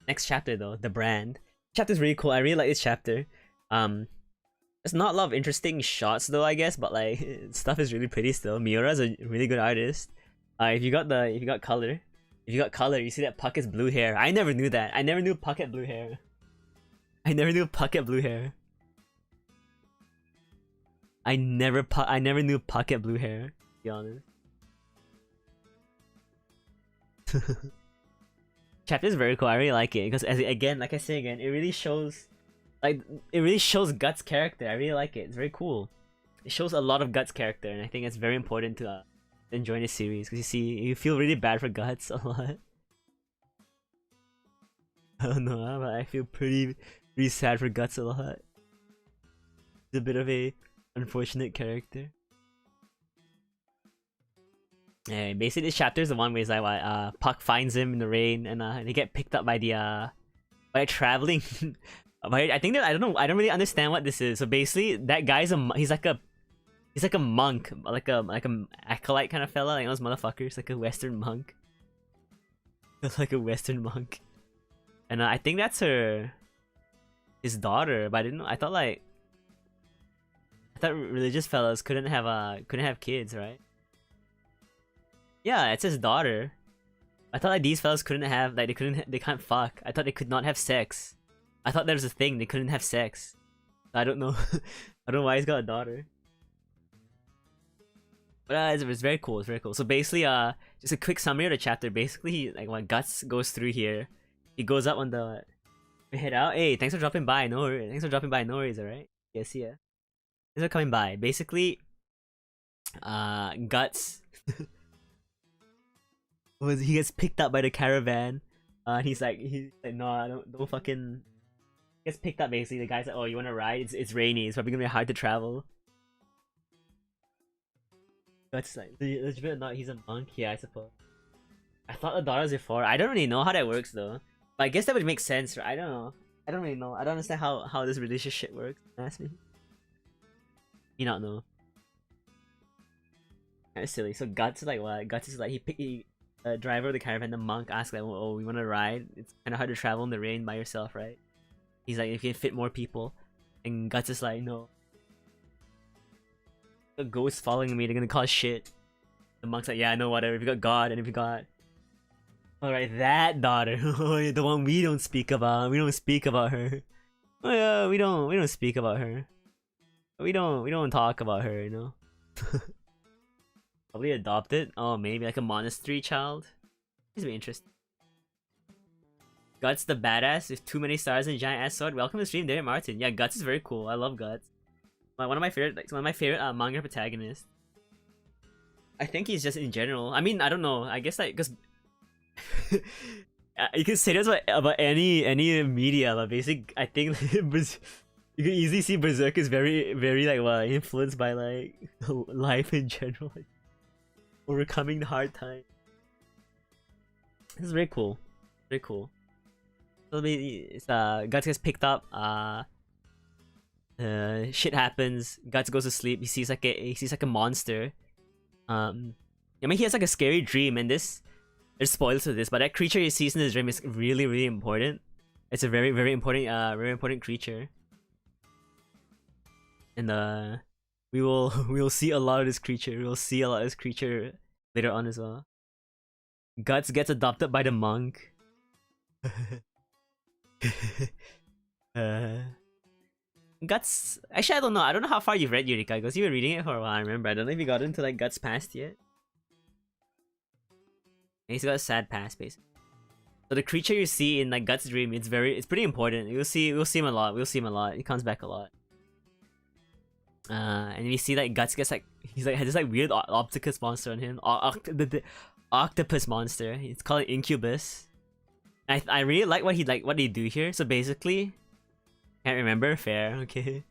Next chapter though, the brand. Chapter's really cool. I really like this chapter. There's not a lot of interesting shots though, I guess, but like stuff is really pretty still. Miura's a really good artist. If you got color, you see that Puck has blue hair. I never knew that. I never knew Puck had blue hair. I never knew Puck had blue hair. I never knew Puck had blue hair, to be honest. Chapter is very cool. I really like it because, like I say again, it really shows Guts' character. I really like it. It's very cool. It shows a lot of Guts' character, and I think it's very important to enjoy this series because you feel really bad for Guts a lot. I don't know, but I feel pretty sad for Guts a lot. He's a bit of a unfortunate character. Yeah, basically this chapter is the one where it's like Puck finds him in the rain and they get picked up by the by a traveling I think that I don't really understand what this is. So basically that guy's he's like a monk, like a acolyte kind of fella, like those motherfuckers, like a western monk. Like a western monk. And I think that's his daughter, but I thought religious fellas couldn't have kids, right? Yeah, it's his daughter. I thought like these fellas couldn't have, like they can't fuck. I thought they could not have sex. I thought there was a thing, they couldn't have sex. I don't know. I don't know why he's got a daughter. But it's very cool, it's very cool. So basically, just a quick summary of the chapter. Basically, like when Guts goes through here, he goes up on the we head out. Hey, thanks for dropping by. No worries. Thanks for dropping by. No worries, alright? Yes, yeah. Thanks for coming by. Basically, Guts he gets picked up by the caravan. He's like no, don't fucking. He gets picked up basically. The guy's like, oh, you wanna ride? It's rainy. It's probably gonna be hard to travel. Guts like legit not. He's a monk. Yeah, I suppose. I thought the daughters before. I don't really know how that works though. But I guess that would make sense, right? I don't know. I don't really know. I don't understand how this relationship works. Ask me. You not know. Kind of silly. So Guts is like what? Guts is like he driver of the caravan. The monk asks like, "Oh, we want to ride? It's kind of hard to travel in the rain by yourself, right?" He's like, "If you can fit more people," and Guts is like, "No. A ghost following me. They're gonna cause shit." The monk's like, "Yeah, I know. Whatever. If you got God, and if you got." Alright, that daughter. The one we don't speak about. We don't speak about her. Oh yeah, we don't speak about her. We don't talk about her, you know? Probably adopted? Oh, maybe like a monastery child? This would be interesting. Guts the badass with too many stars and giant ass sword. Welcome to stream, David Martin. Yeah, Guts is very cool. I love Guts. One of my favorite manga protagonists. I think he's just in general. I mean, I don't know. I guess like because you can say this about any media, but basically, I think you can easily see Berserk is very like influenced by like life in general, like, overcoming the hard time. This is very cool, very cool. So it's Guts gets picked up. Shit happens. Guts goes to sleep. He sees like a monster. I mean he has like a scary dream, and there's spoilers to this, but that creature he sees in his dream is really important. It's a very important creature, and we will see a lot of this creature. We will see a lot of this creature later on as well. Guts gets adopted by the monk. Guts. Actually, I don't know. I don't know how far you've read Eureka, because you were reading it for a while. I remember. I don't know if you got into like Guts past yet. He's got a sad past, basically. So the creature you see in like Guts' dream, it's pretty important. We'll see him a lot. We'll see him a lot. He comes back a lot. And we see like Guts gets like has this like weird octopus monster on him. The octopus monster. It's called Incubus. I really like what they do here. So basically, can't remember. Fair, okay.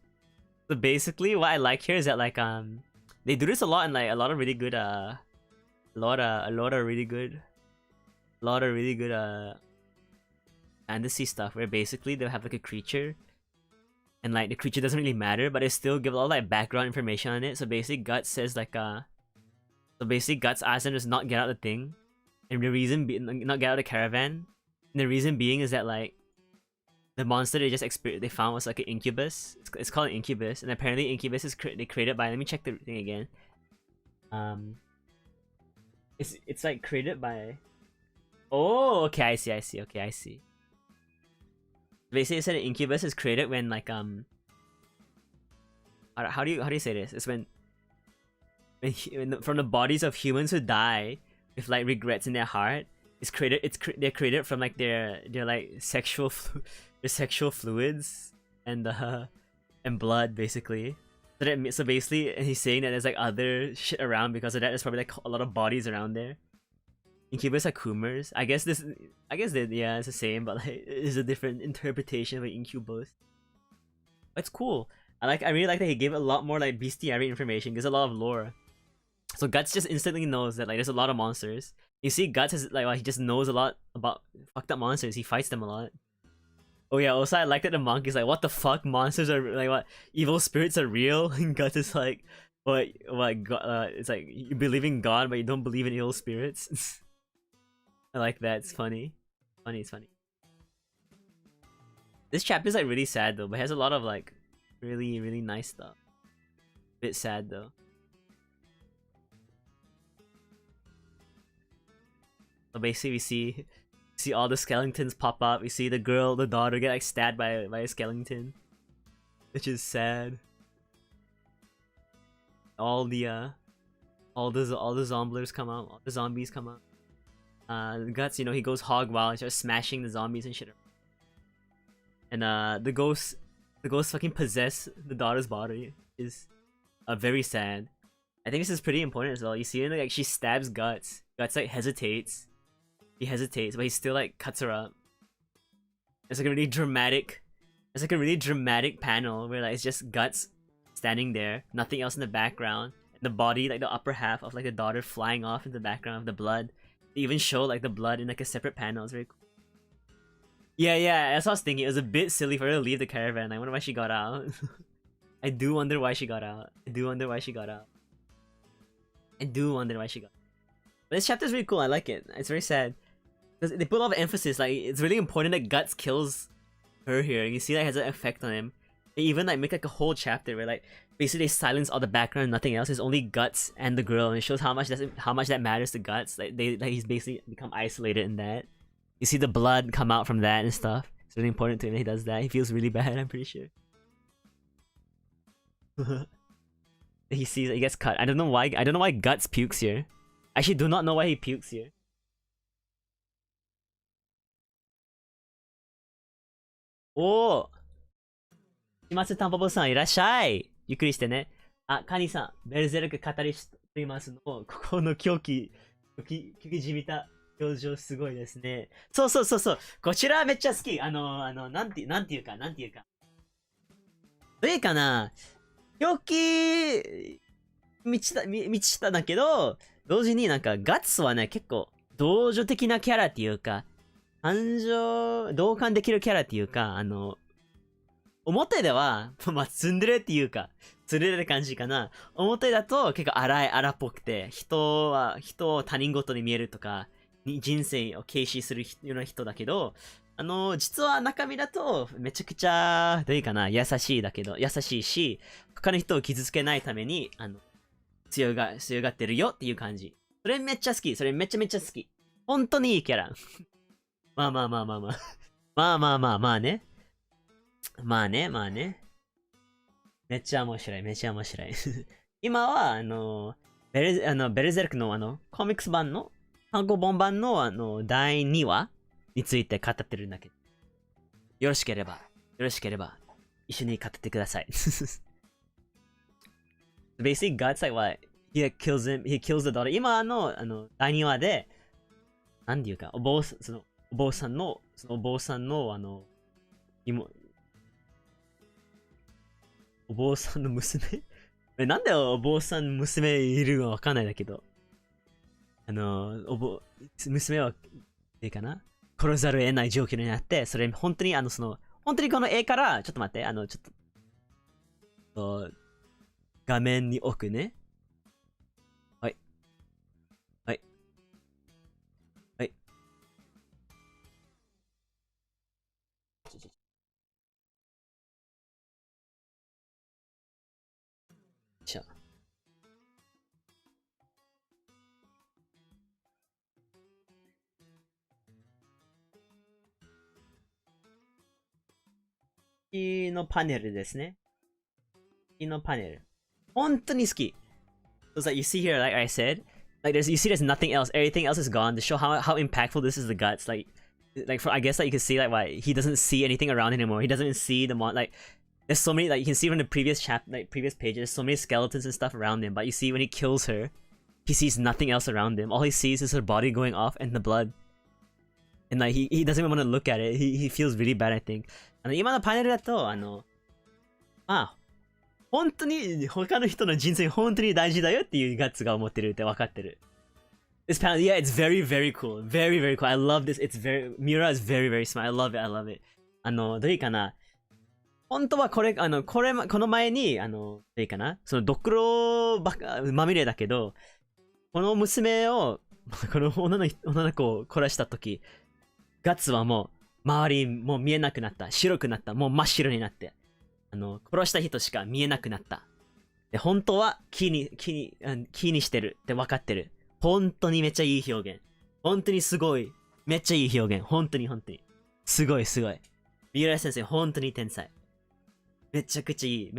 So basically, what I like here is that like they do this a lot in like a lot of really good a lot of really good fantasy stuff, where basically they'll have like a creature, and like the creature doesn't really matter, but they still give a lot of like background information on it. So basically Guts says like Guts asks them to not get out the thing, and the reason not get out of the caravan, and the reason being is that like the monster they found was like an incubus. It's called an incubus, and apparently incubus is they created by, let me check the thing again. It's like created by. Oh, okay, I see. Okay, I see. Basically, it said an incubus is created when like how do you say this? It's when from the bodies of humans who die with like regrets in their heart. They're created from like their like sexual fluids and blood, basically. So basically, and he's saying that there's like other shit around because of that. There's probably like a lot of bodies around there. Incubus are Kumers. I guess yeah, it's the same, but like it's a different interpretation of an incubus. It's cool. I really like that he gave a lot more like bestiary information. Gives a lot of lore. So Guts just instantly knows that like there's a lot of monsters. You see, Guts is like, well, he just knows a lot about fucked up monsters. He fights them a lot. Oh yeah, also I like that the monk is like, what the fuck, monsters are like, what, evil spirits are real? And Guts is like, what God, it's like, you believe in God but you don't believe in evil spirits. I like that, it's funny. It's funny. This chapter is like really sad though, but it has a lot of like really nice stuff. Bit sad though. So basically we see all the skeletons pop up. We see the daughter get like stabbed by a skeleton, which is sad. All the zombies come out. All the zombies come out. Guts, you know, he goes hog wild, starts smashing the zombies and shit. And the ghost fucking possess the daughter's body. Is very sad. I think this is pretty important as well. You see, like she stabs Guts. Guts like hesitates. He hesitates, but he still like cuts her up. It's like a really dramatic. It's like a really dramatic panel where like it's just Guts standing there, nothing else in the background, The body, like the upper half of like the daughter flying off in the background of the blood. They even show like the blood in like a separate panel. It's very cool. Yeah, that's what I was thinking. It was a bit silly for her to leave the caravan. I wonder why she got out. I do wonder why she got out. I do wonder why she got out. But this chapter is really cool. I like it. It's very sad. They put a lot of emphasis. Like, it's really important that Guts kills her here. You see that has an effect on him. They even like make like a whole chapter where like basically they silence all the background and nothing else. It's only Guts and the girl, and it shows how much that matters to Guts. Like he's basically become isolated in that. You see the blood come out from that and stuff. It's really important to him that he does that. He feels really bad, I'm pretty sure. He sees he gets cut. I don't know why Guts pukes here. I actually do not know why he pukes here. Oh! 島津タンポポさんいらっしゃい。ゆっくりしてね。あ、カニさん、ベルゼルク語りしていますの。ここの狂気じみた表情すごいですね。そう。こちらめっちゃ好き。なんていうか。どういうかな。狂気満ちただけど、同時になんかガッツはね、結構同情的なキャラっていうか、同感できるキャラっていうか、表では、まあ、ツンデレっていうか、ツレレ感じかな。表だと結構荒っぽくて、人を他人事に見えるとか、人生を軽視するような人だけど、実は中身だと、めちゃくちゃ、どういうかな、優しいし、他の人を傷つけないために、強がってるよっていう感じ。それめっちゃ好き。それめちゃめちゃ好き。本当にいいキャラ。まあね。めっちゃ面白い。今は、ベルゼルクのコミックス版の、単行本版の、第2話について語ってるんだけど。よろしければ、一緒に語ってください。Basically, Guts like what? He kills the daughter. 今第2話で、なんていうか、お坊さんの、お坊さんの娘なんでお坊さん娘いるのわかんないんだけど。娘は、かな殺ざるを得ない状況になって、それ本当に本当にこの絵から、ちょっと待って、ちょっと、画面に置くね。はい。じゃあ。次のパネルですね。本当に好き。So it's like you see here, like I said, like you see there's nothing else. Everything else is gone to show how impactful this is. The Guts, like for I guess like you can see like why he doesn't see anything around anymore. He doesn't even see the like. There's so many like you can see from the previous previous pages. So many skeletons and stuff around him. But you see when he kills her, he sees nothing else around him. All he sees is her body going off and the blood. And like he doesn't even want to look at it. He feels really bad. I think. 今のパネルだと本当に他の人の人生本当に大事だよっていうガッツが思ってるって分かってる。This panel, yeah, it's very, very cool. Very, very cool. I love this. Miura is very, very smart. I love it. どういうかな本当はこの前に、どういうかなそのドクロまみれだけど、この娘を、この女の子を殺したとき、ガッツはもう、周りもう見えなくなった。白くなった。もう真っ白になって。殺した人しか見えなくなった。で、本当は気にしてるって分かってる。本当にめっちゃいい表現。本当にすごい。めっちゃいい表現。本当に。すごい。三浦先生、本当に天才。めちゃくちゃいい。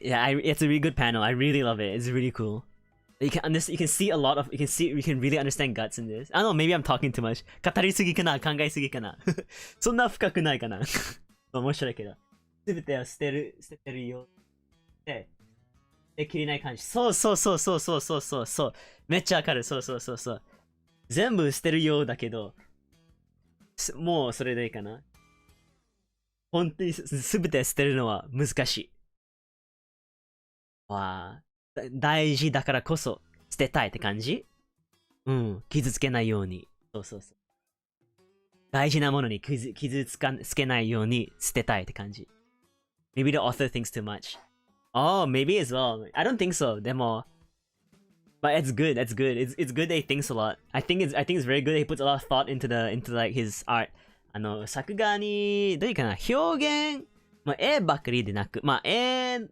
Yeah, it's a really good panel. I really love it. It's really cool. You can see a lot of, you can really understand Guts in this. I don't know, maybe I'm talking too much. 語りすぎかな考えすぎかなそんな深くないかな面白いけど。すべてを捨ててるよ。できれない感じ。そう。めっちゃわかる。そう。全部捨てるようだけど、もうそれでいいかな。本当にすべて捨てるのは難しい。わあ。大事だからこそ捨てたいって感じ。うん。傷つけないように。そうそうそう。大事なものに傷つけないように捨てたいって感じ。Maybe the author thinks too much. Oh, maybe as well. I don't think so. でも、but it's good. That's good. It's good that he thinks a lot. I think it's very good that he puts a lot of thought into like his art. 作画にどういうかな、表現、まあ、絵ばっかりでなく、まあ、絵の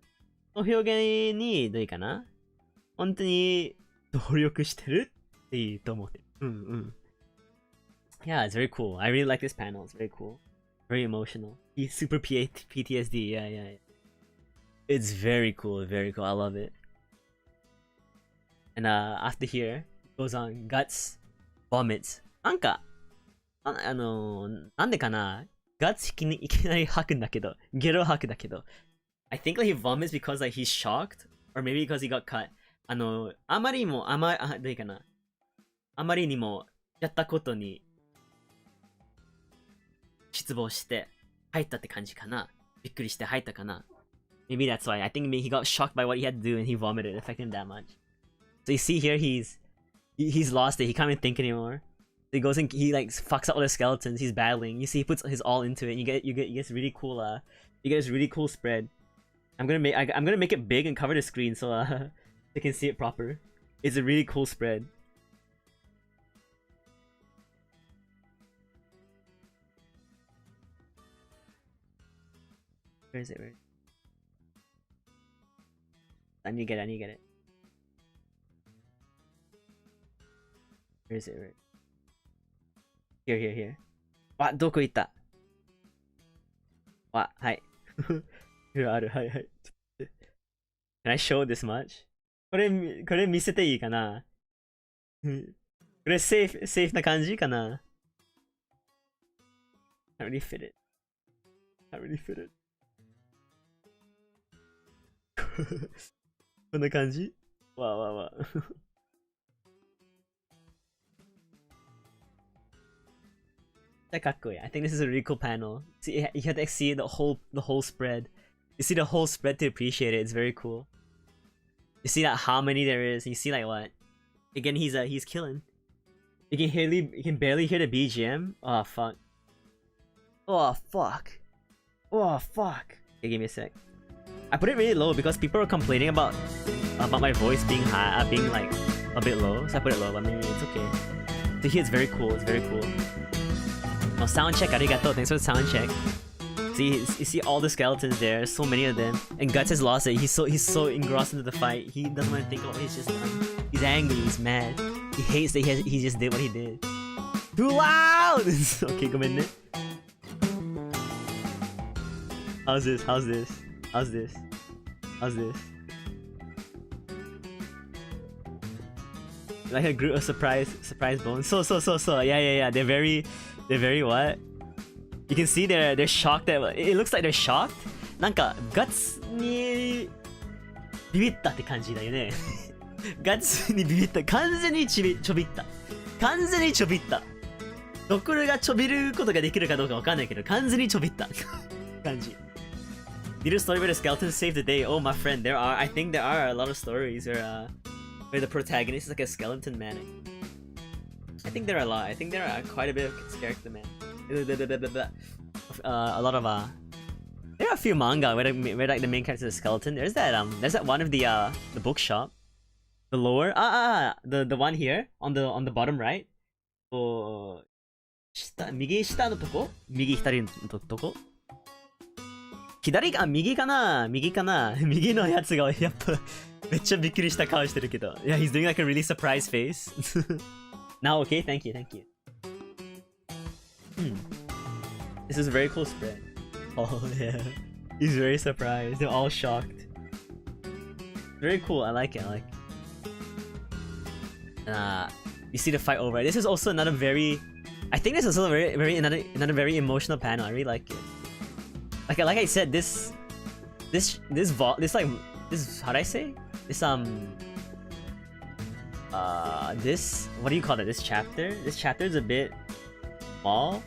表現にどういうかな、本当に努力してるっていいと思ってる。うんうん。Yeah, it's very cool. I really like this panel. It's very cool. Very emotional. He's super PTSD. Yeah, yeah, yeah. It's very cool. Very cool. I love it. And after here, it goes on. Guts vomits. なんか、なんでかな、Guts いきなり吐くんだけど、ゲロ吐くんだけど、I think like he vomits because like he's shocked, or maybe because he got cut. あまりにも、どういうかな、あまりにもやったことに失望して入ったって感じかな。びっくりして入ったかな。Maybe that's why. I think maybe he got shocked by what he had to do and he vomited. It affected him that much. So you see here, he's lost it. He can't even think anymore. He goes and he like fucks up all the skeletons. He's battling. You see, he puts his all into it. And you get this really cool you get this really cool spread. I'm gonna make it big and cover the screen so you can see it proper. It's a really cool spread. Where is it? Where is it? I need to get it. Where is it? Where? Here. あ、どこ行った？あ、はい。Can I show this much? これ見せていいかな？これセーフな感じかな？ Can't really fit it. こんな感じ？わ。かっこいい。I think this is a really cool panel. See, you have to see the whole spread. You see the whole spread to appreciate it. It's very cool. You see that how many there is. You see like what? Again, he's killing. You can barely hear the BGM. Oh fuck. Okay, give me a sec. I put it really low because people are complaining about my voice being high, being like a bit low. So I put it low, but maybe it's okay. So here it's very cool. Oh, sound check, arigato. Thanks for the sound check. See, you see all the skeletons there. So many of them. And Guts has lost it. He's so engrossed into the fight. He doesn't want to think about what he's just done. He's angry. He's mad. He hates that he just did what he did. Too loud. Okay, go in. How's this? Like a group of surprise bones. So. Yeah. They're very what? You can see they're shocked that it looks like they're shocked. なんかガッツにビビったって感じだよね。ガッツにビビった。完全にちょびった。どこがちょびることができるかどうかわかんないけど、完全にちょびった感じ。Need a story where the skeletons save the day. Oh, my friend, I think there are a lot of stories where the protagonist is like a skeleton man. I think there are a lot. I think there are quite a bit of character man. A lot of there are a few manga where like the main character is a skeleton. There's that one of the bookshop. The lower the one here on the bottom right. 右下のとこ？右左のとこ？右かな右のやつがやっぱめっちゃびっくりした顔してるけど。Yeah, he's doing like a really surprised face. Now, okay, thank you. This is a very cool spread. Oh yeah, he's very surprised. They're all shocked. Very cool. I like it. You see the fight over. This is also another very. I think this is also another very emotional panel. I really like it. Like I said, this how do I say? This what do you call it? This chapter is a bit small.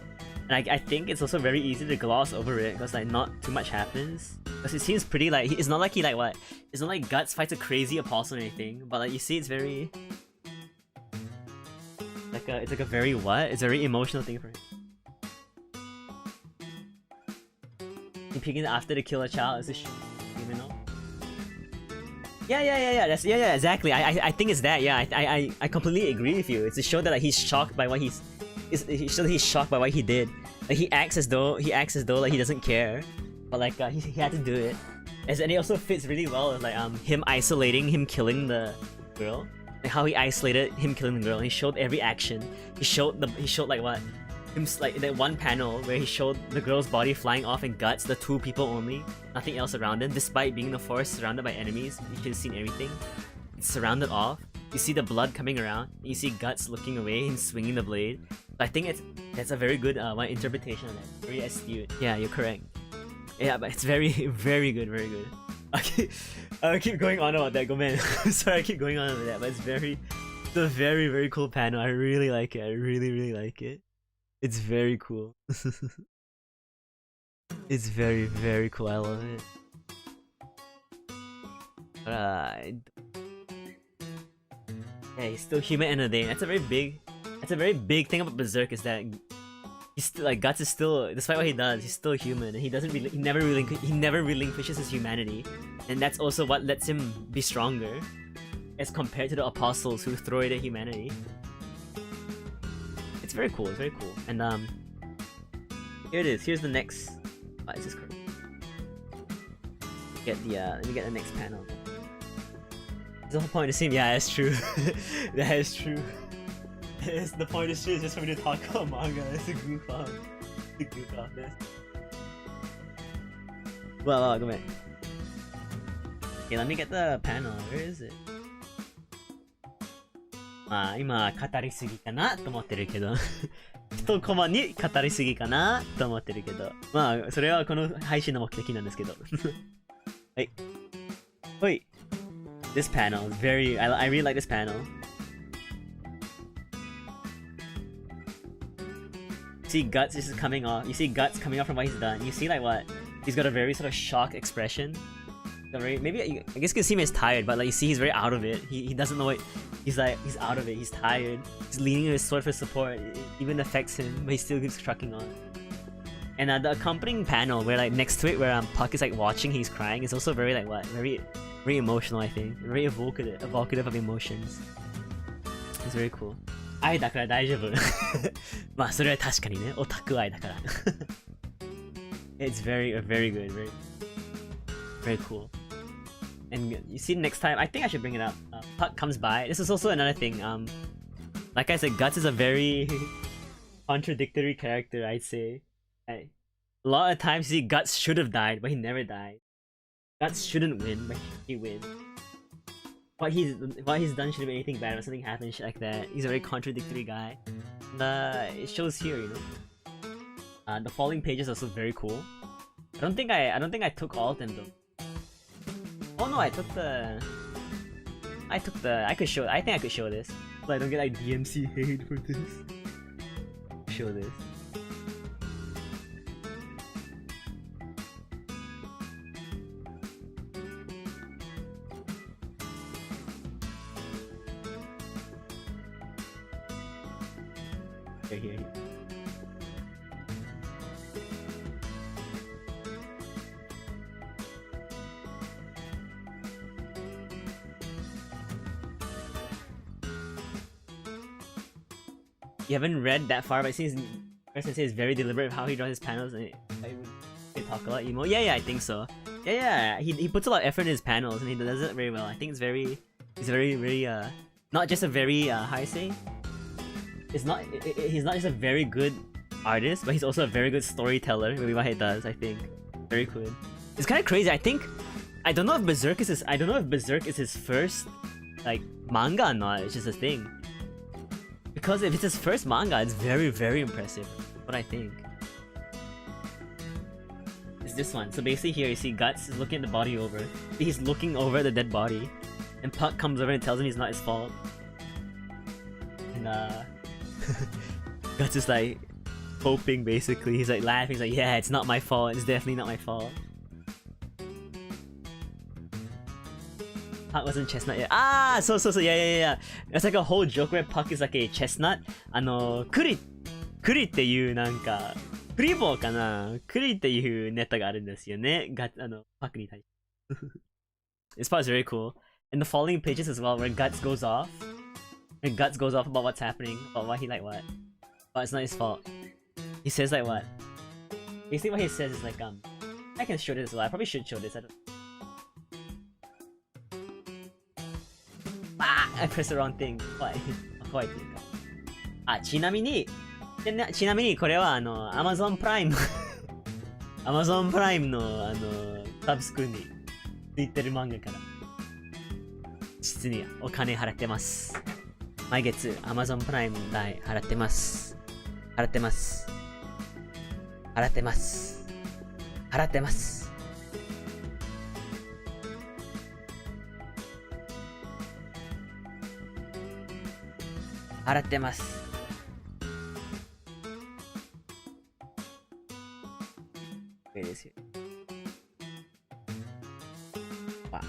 And I think it's also very easy to gloss over it because like not too much happens. Because it seems pretty like it's not like he like what? It's not like Guts fights a crazy apostle or anything. But like you see, it's very like it's like a very what? It's a very emotional thing for him. He peeking after to kill a child is a shit, you know? Yeah. That's exactly. I think it's that. Yeah, I completely agree with you. It's to show that like he's shocked by what he's shocked by what he did. Like he acts as though like he doesn't care, but like he had to do it. And it also fits really well with like him isolating him killing the girl. Like how he isolated him killing the girl. He showed every action. He showed like what him like that one panel where he showed the girl's body flying off and Guts, the two people only, nothing else around him. Despite being in the forest surrounded by enemies, you should have seen everything. It's surrounded off. You see the blood coming around. You see Guts looking away and swinging the blade. So I think that's a very good one interpretation of that. Very astute. Yeah, you're correct. Yeah, but it's very very good, very good. I keep going on about that. Go man. Sorry, I keep going on about that, but it's a very very cool panel. I really like it. I really like it. It's very cool. It's very very cool. I love it. Yeah, he's still human in a day. That's a very big thing about Berserk is that he's still like Guts is still, despite what he does, he's still human and he never relinquishes his humanity, and that's also what lets him be stronger as compared to the apostles who throw away their humanity. It's very cool. It's very cool. And here it is. Here's the next. Is this correct? Let me get the next panel. Is the whole point to see him? Yeah, that's true. That is true. The point is just for me to talk about manga. It's a goof off. It's a goof off. Well, go back. Okay, let me get the panel. Where is it? まあ今語りすぎかなと思ってるけど一コマに語りすぎかなと思ってるけど、まあそれはこの配信の目的なんですけどはい。ほい。This panel is very... I really like this panel. See Guts just coming off. You see Guts coming off from what he's done. You see like what? He's got a very sort of shocked expression. Maybe I guess you can see him as tired, but like you see he's very out of it. He doesn't know what... He's out of it. He's tired. He's leaning on his sword for support. It even affects him, but he still keeps trucking on. And the accompanying panel where like next to it where Puck is like watching, he's crying, is also very like what? Very emotional, I think. Very evocative of emotions. It's very cool. 愛だから大丈夫。まあそれは確かにね、オタク愛だから。It's very good, very cool. And you see next time, I think I should bring it up. Puck comes by. This is also another thing. Like I said, Guts is a very contradictory character, I'd say. A lot of times you see Guts should have died, but he never died. Guts shouldn't win, but he wins. What he's done shouldn't be anything bad, but something happens, shit like that. He's a very contradictory guy. And it shows here, you know. The falling pages are also very cool. I don't think I took all of them though. Oh no, I think I could show this. So I don't get like DMC hate for this. Show this. Here. You haven't read that far, but it seems Sensei is very deliberate of how he draws his panels, and they talk a lot emo. Yeah, I think so. Yeah. He puts a lot of effort in his panels, and he does it very well. I think he's very not just a very how I say. He's not just a very good artist, but he's also a very good storyteller. Maybe what he does, I think, very cool. It's kind of crazy. I don't know if Berserk is his first like manga or not. It's just a thing. Because if it's his first manga, it's very impressive. What I think. It's this one. So basically here you see Guts is looking at the body over. He's looking over at the dead body, and Puck comes over and tells him it's not his fault. And Guts is like, hoping basically. He's like laughing. He's like, yeah, it's not my fault. It's definitely not my fault. Puck wasn't chestnut yet. Ah, so yeah. It's like a whole joke where Puck is like a chestnut. クリっていうなんかクリボーかな、クリっていうネタがあるんですよね。パクに対して。This part is very cool. And the following pages as well, where Guts goes off. And Guts goes off about what's happening, about why he like what. But it's not his fault. He says like what? Basically what he says is like I can show this as well. I probably should show this. I don't. Ah! I pressed the wrong thing. Why? 怖いっていうか。あ、ちなみにこれはAmazon プライムAmazon プライムのサブスクについてる漫画から実にお金払ってます。毎月 Amazon プライム代払ってます。払ってます。払ってます。払ってます。払ってます。Wow.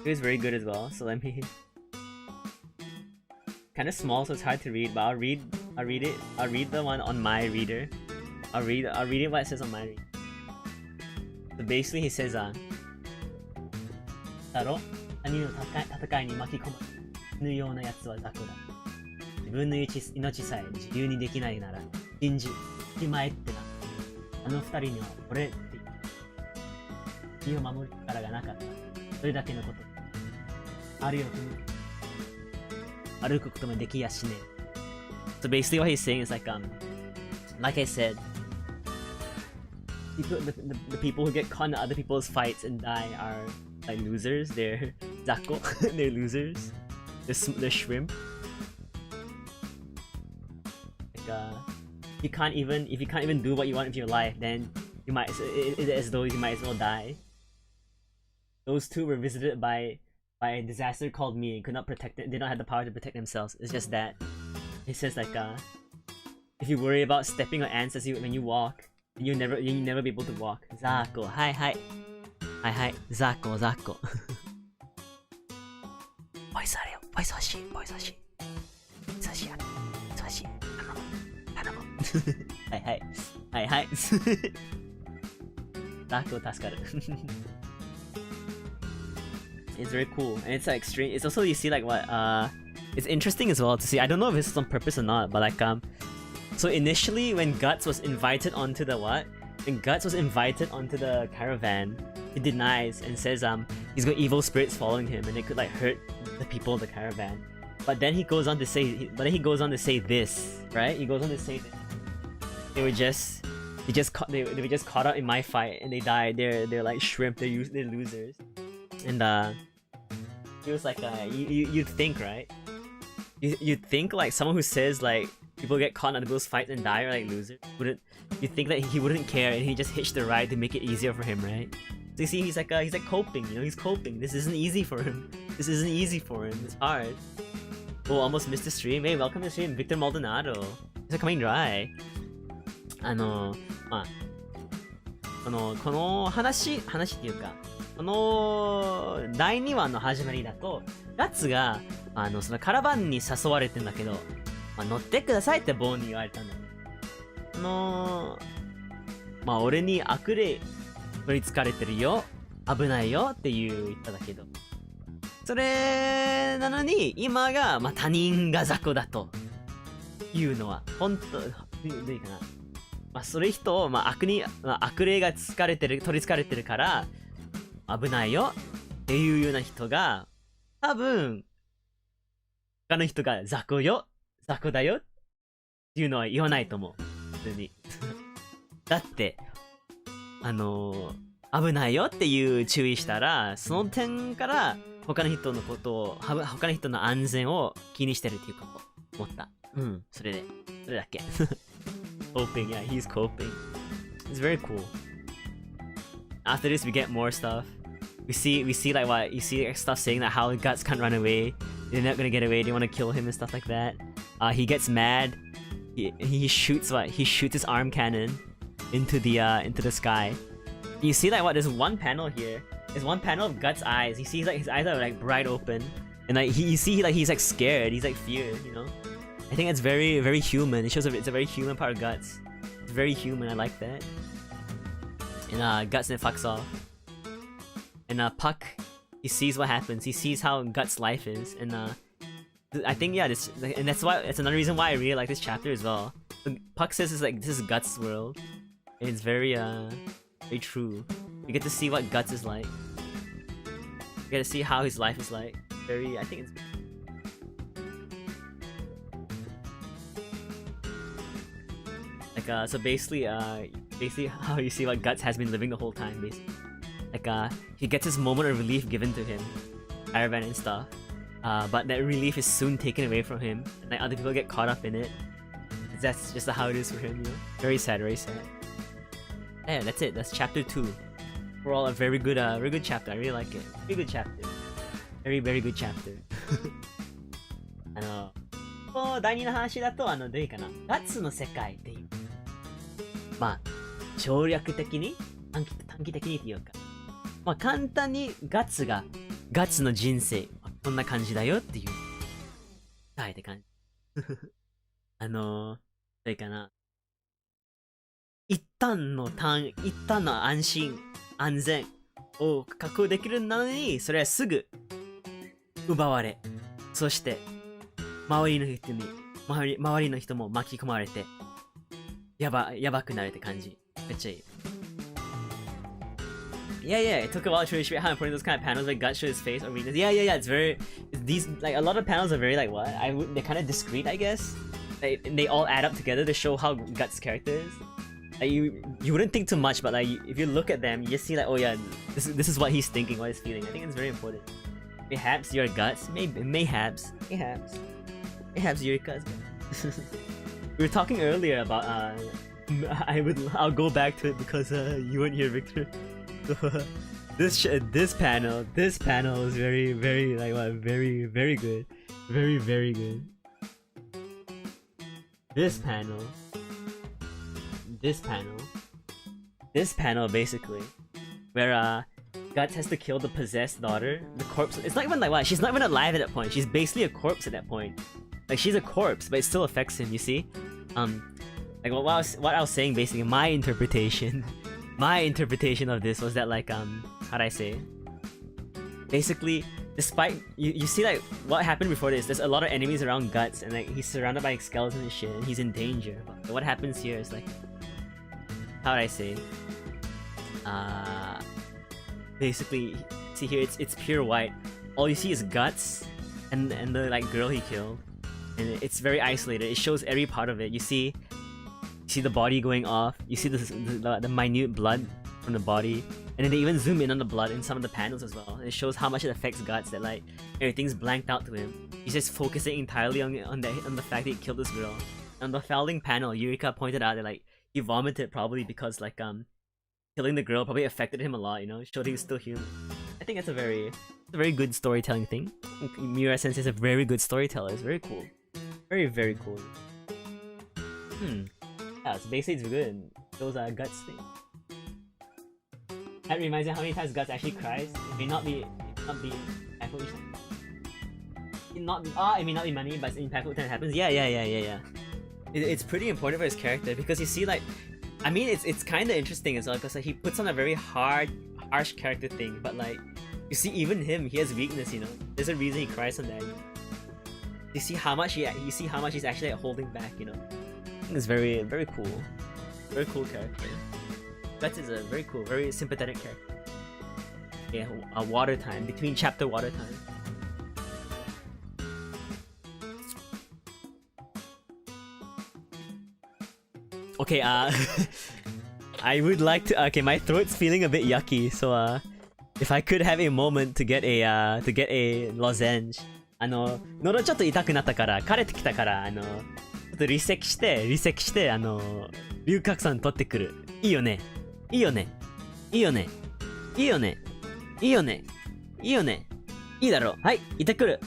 It was very good as well, so let me... Kind of small, so it's hard to read, but I'll read the one on my reader. I'll read it what it says on my reader. So basically he says, だろ、他人の戦いに巻き込むようなやつは雑魚だ。自分の命さえ自由にできないなら、信じまえってな。あの二人には俺って身を守る力がなかった。それだけのこと。あるよと歩くこともできやしねえ。So basically what he's saying is like I said, the people who get caught in other people's fights and die are like losers. They're Zako. They're losers. They're shrimp. Like if you can't even do what you want with your life, then you might it's as though you might as well die. Those two were visited by a disaster called me and could not protect it. They don't have the power to protect themselves. It's just that it says like if you worry about stepping on ants when you walk, you never be able to walk. Zako, hi. Zako. Voice hoshi. Hi. It's very cool, and it's like strange. It's also, you see like what it's interesting as well to see. I don't know if this is on purpose or not, but like so initially when Guts was invited onto the caravan, he denies and says he's got evil spirits following him and they could like hurt the people of the caravan. But then he goes on to say this, right? He goes on to say that they were just caught up in my fight and they died. They're like shrimp. They're losers. And he was like, you'd think, right? You'd think like someone who says like people get caught in other people's fights and die are like losers. You think that he wouldn't care and he just hitched the ride to make it easier for him, right? So you see, he's like coping. You know, he's coping. This isn't easy for him. It's hard. Oh, almost missed the stream. Hey, welcome to the stream, Victor Maldonado. It's coming dry. この話っていうか、この第2話の始まりだと、ガッツがそのカラバンに誘われてんだけど、乗ってくださいってボーに言われたんだよ。俺に悪霊取りつかれてるよ、危ないよって言っただけど、それなのに今が他人が雑魚だというのは本当どういうかな。それ人を悪霊が取りつかれてるから危ないよっていうような人が多分他の人が雑魚だよっていうのは言わないと思う。普通にだって危ないよっていう注意したらその点から他の人の安全を気にしてるっていうこと思った。それだけ。Coping, yeah, he's coping. It's very cool. After this, we get more stuff. We see like what you see stuff saying that how Guts can't run away. They're not gonna get away. They want to kill him and stuff like that. He gets mad he shoots what? He shoots his arm cannon into the sky. You see like what? There's one panel here. There's one panel of Guts' eyes. You see like his eyes are like bright open, and like you see like he's like scared. He's like feared. You know. I think it's very very human. It shows it's a very human part of Guts. It's very human. I like that. And Guts then fucks off. And Puck, he sees what happens. He sees how Guts' life is, and I think yeah, and that's why it's another reason why I really like this chapter as well. Puck says it's like this is Guts' world. And it's very very true. You get to see what Guts is like. You get to see how his life is like. I think it's. Like so basically how you see what Guts has been living the whole time basically. Like he gets his moment of relief given to him, caravan and stuff. But that relief is soon taken away from him, and like other people get caught up in it. That's just how it is for him, you know? Very sad, very sad. Yeah, that's it. That's chapter 2. Overall, a very good chapter. I really like it. Very good chapter. Very, very good chapter. 第2の話だと、どういうかな。ガッツの世界っていう。まあ、省略的に、短期的にっていうか。まあ、簡単にガッツの人生、こんな感じだよっていう。はい、って感じ。どういうかな。一旦の安心、安全を確保できるのに、それはすぐ奪われ、そして周りの人も巻き込まれて、やばくなるって感じ。めっちゃいい。Yeah, it took a while to appreciate how important those kind of panels like Guts show his face or weakness. Yeah, it's very these like a lot of panels are very like what? They're kind of discreet, I guess. They all add up together to show how Guts' character is. Like you wouldn't think too much, but like if you look at them, you just see like, oh yeah, this is what he's thinking, what he's feeling. I think it's very important. Mayhaps your Guts, mayhaps your Guts. We were talking earlier about I'll go back to it because you weren't here, Victor. This panel is very very like what, very very good, very very good. This panel basically, where Guts has to kill the possessed daughter, the corpse. It's not even like what, she's not even alive at that point. She's basically a corpse at that point. Like she's a corpse, but it still affects him. You see, like what I was saying basically, my interpretation of this was that like how'd I say? Basically, despite you see like what happened before this, there's a lot of enemies around Guts, and like he's surrounded by like, skeletons and shit, and he's in danger. But what happens here is like, how'd I say? Basically, see here it's pure white. All you see is Guts and the like girl he killed, and it's very isolated. It shows every part of it. You see the body going off. You see the minute blood from the body, and then they even zoom in on the blood in some of the panels as well. It shows how much it affects Guts. That like everything's blanked out to him. He's just focusing entirely on the fact that he killed this girl. On the founding panel, Eureka pointed out that like he vomited probably because like killing the girl probably affected him a lot. You know, showed he was still human. I think that's a very good storytelling thing. Miura Sensei is a very good storyteller. It's very cool. Very very cool. Yeah, so basically it's good. Those are Guts thing. That reminds me how many times Guts actually cries. It may not be impactful. It may not be money, but it's impactful when it happens. Yeah. It's pretty important for his character because you see like, I mean it's kind of interesting as well because like, he puts on a very harsh character thing, but like you see even him, he has weakness. You know, there's a reason he cries on that. You see how much he's actually like, holding back. You know. It's very very cool. Very cool character. Guts is a very cool, very sympathetic character. Yeah, water time, between chapter water time. Okay, I would like to, okay, my throat's feeling a bit yucky, so if I could have a moment to get a lozenge. 喉ちょっと痛くなったから、枯れてきたから、ちょっと離席して、龍角散取ってくる。いいよね。いいよね。いいよね。いいよね。いいよね。いいよね。いいだろう。はい、行ってくる。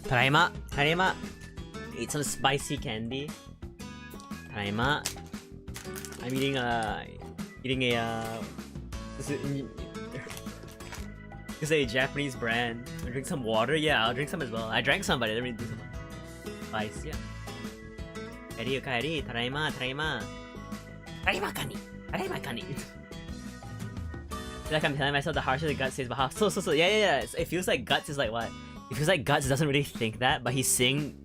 Tadaima. Eat some spicy candy. Tadaima. I'm eating a it's a Japanese brand. I drink some water. Yeah, I'll drink some as well. I drank some, but I didn't really do some. Spice, yeah. Kairi, tadaima. Tadaima kani. I feel like I'm telling myself the harsher the guts is, but how so yeah. It feels like guts is like what? It feels like guts doesn't really think that, but he's saying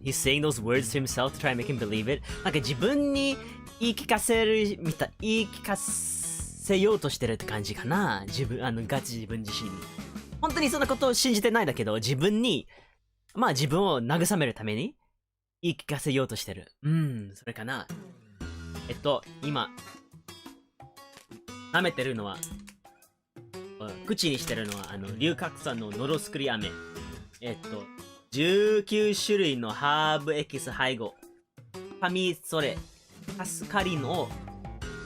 those words to himself to try and make him believe it. なんか自分に言い聞かせようとしてるって感じかな。自分ガチ自分自身に。本当にそんなことを信じてないんだけど、自分を慰めるために言い聞かせようとしてる。それかな。今舐めてるのは。口にしてるのは龍角散の喉すくり飴。19種類のハーブエキス配合、カミソレ、カスカリンを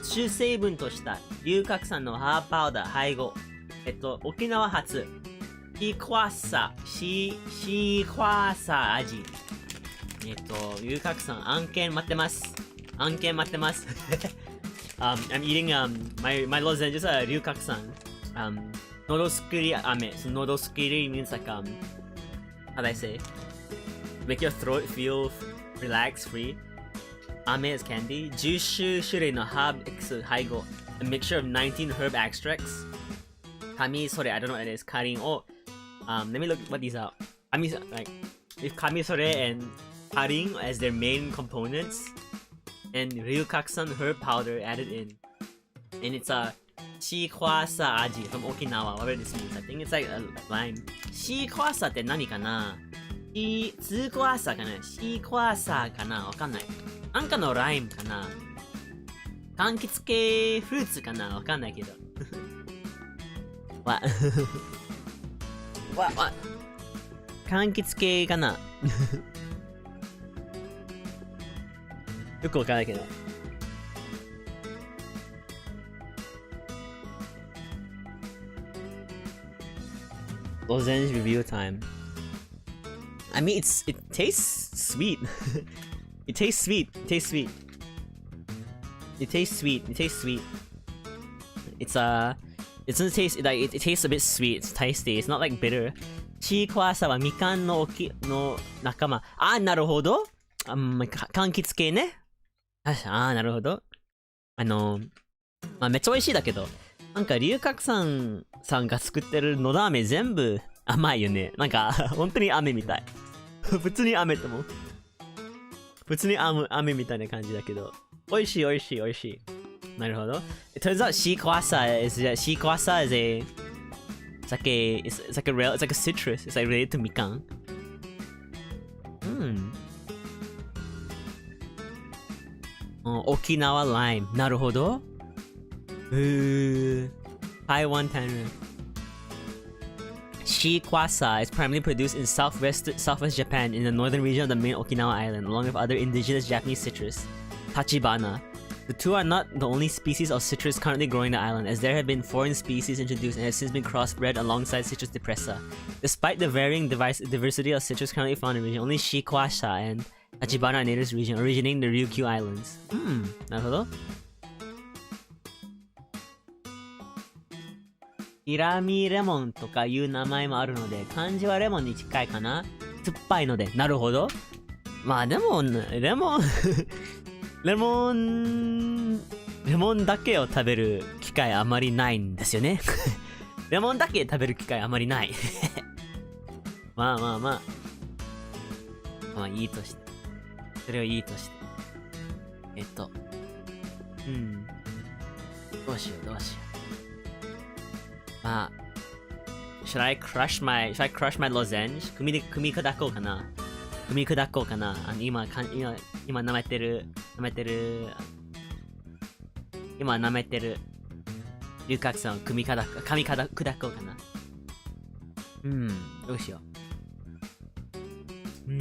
主成分とした龍角散のハーブパウダー配合。沖縄発シークワーサ味。龍角散案件待ってます。I'm eating my lozenges are 龍角散。喉すくり飴。So 喉すくり means like how do I say? Make your throat feel relaxed, free. Ame is candy. 10種類のハーブエキス配合。A mixture of 19 herb extracts. Kamisore, I don't know what it is. Karin. Oh, let me look what these are. I mean, like, if Kamisore and Karin as their main components, and Ryukaksan herb powder added in. And it's a Shikwasa aji from Okinawa, whatever this means. I think it's like a lime. Shikwasa って何かな？ツークワーサかな？シークワーサかな？わかんない。なんかのライムかな？柑橘系フルーツかな？わかんないけど。わ柑橘系かな？よくわかんないけど。Lozenge review time. I mean, it tastes sweet. It tastes sweet. It doesn't taste like it tastes a bit sweet. It's tasty. It's not like bitter. シークワーサーはみかんの仲間。なるほど。柑橘系ね。なるほど。めっちゃ美味しいだけど、なんか龍角散さんが作ってるのど飴全部甘いよね。なんか本当に飴みたい。普通に飴っても普通に飴みたいな感じだけど、美味しい。なるほど。It turns out シークワーサー is a it's like a citrus. It's like related to みかん。沖縄ライム。なるほど。Taiwan Tanner. Shikwasa is primarily produced in southwest Japan in the northern region of the main Okinawa island, along with other indigenous Japanese citrus, Tachibana. The two are not the only species of citrus currently growing the island, as there have been foreign species introduced and have since been crossbred alongside Citrus depressa. Despite the varying diversity of citrus currently found in the region, only Shikwasa and Tachibana are native to the region, originating in the Ryukyu Islands. なるほど。イラミレモンとかいう名前もあるので、漢字はレモンに近いかな。酸っぱいので、なるほど。まあでも、レモンだけを食べる機会あまりないんですよね。レモンだけ食べる機会あまりない。まあいいとして。それをいいとして。どうしよう。まあ、should I crush my lozenge? 組み砕こうかな。今舐めてる龍角散を噛み砕こうかな。どうしよう。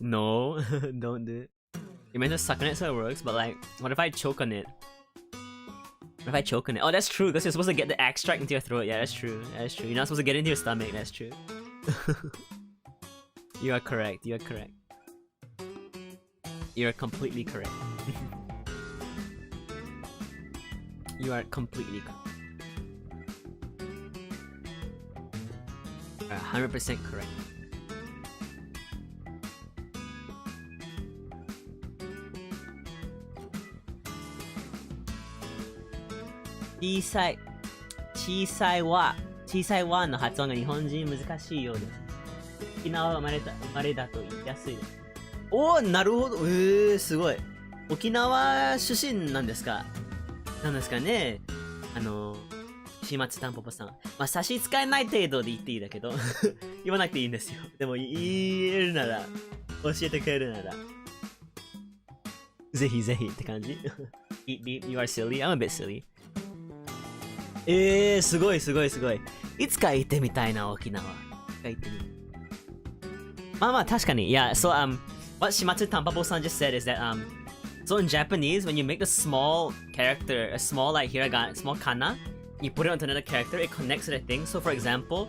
No, don't do it. You meant to suck on it so it works, but like, what if I choke on it? What if I choke on it? Oh, that's true, because you're supposed to get the extract into your throat. Yeah, that's true. That's true. You're not supposed to get it into your stomach. That's true. You are correct. You are correct. You are completely correct. You are completely correct. 100% correct.小さいわの発音が日本人難しいようです。沖縄は生まれだと言いやすいです。おー、なるほど。すごい。沖縄出身なんですか？なんですかね。始末たんぽぽさん。まあ、差し支えない程度で言っていいだけど、言わなくていいんですよ。でも言えるなら、教えてくれるなら、ぜひぜひって感じ。Beep beep, you are silly. I'm a bit silly. すごいすごいすごい。いつか行ってみたいな、沖縄。いつか行ってみる。まあまあ、確かに。Yeah, so, what Shimatsu Tampapo-san just said is that, so in Japanese, when you make a small character, a small, like, hiragana, small kana, you put it onto another character, it connects to the thing. So, for example,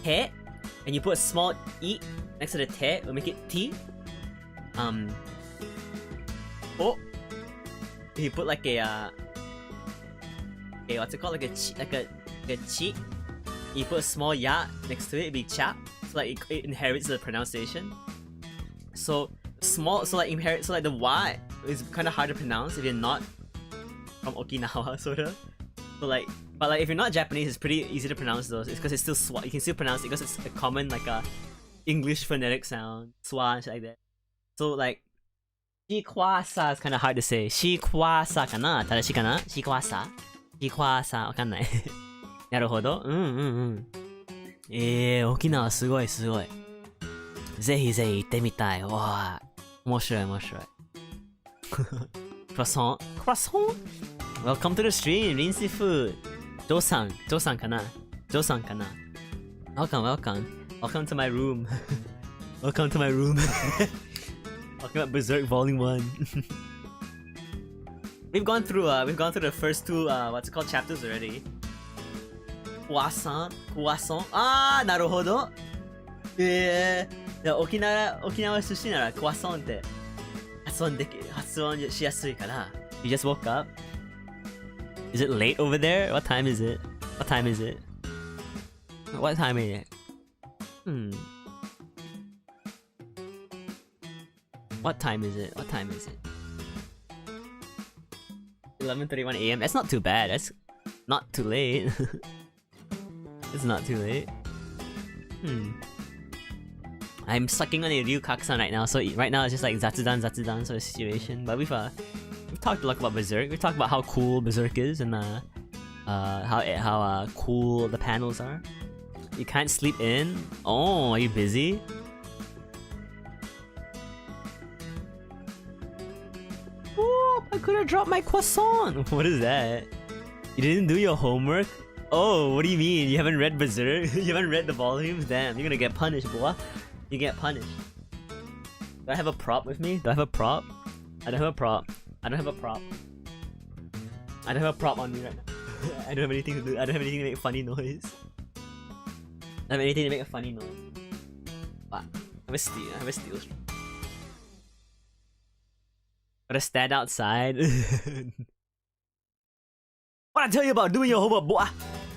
te, and you put a small i next to the te, will make it ti. O, if you put like a what's it called? Like a chi. You put a small ya next to it, it'd be cha. So like it inherits the pronunciation. So small, so like the Y is kind of hard to pronounce if you're not from Okinawa, sort of. So like, but like if you're not Japanese, it's pretty easy to pronounce those. It's because it's still you can still pronounce it because it's a common like a English phonetic sound, swa and shit like that. So like, shikwasa is kind of hard to say. Shikwasa かな？正しいかな？ shikwasa。shikwasa わかんない。なるほど。沖縄すごいすごい。ぜひぜひ行ってみたい。わあ、面白い面白い。Croissant? Croissant? Welcome to the stream, Rinsey Food. ジョーさんかな Welcome. Welcome to my room. Welcome to my room. Talking about Berserk Volume 1. We've gone through the first two what's it called chapters already. Croissant. なるほど。沖縄出身ならクワソンって発音しやすいから。You just woke up? Is it late over there? What time is it? What time is it? What time is it? What time is it? 11:31 a.m. That's not too bad. That's not too late. It's not too late. I'm sucking on a Ryukaku-san right now, so right now it's just like zatsudan sort of situation. But we've talked a lot about Berserk. We've talked about how cool Berserk is and how cool the panels are. You can't sleep in? Oh, are you busy? Oh, I could have dropped my croissant! What is that? You didn't do your homework? Oh, what do you mean? You haven't read Berserk? You haven't read the volumes? Damn, you're gonna get punished, boy. You get punished. Do I have a prop with me? Do I have a prop? I don't have a prop. I don't have a prop on me right now. I don't have anything to do. I don't have anything to make a funny noise. I don't have anything to make a funny noise. Wow. I have a steel string. Gotta stand outside. What I tell you about doing your homework, boy?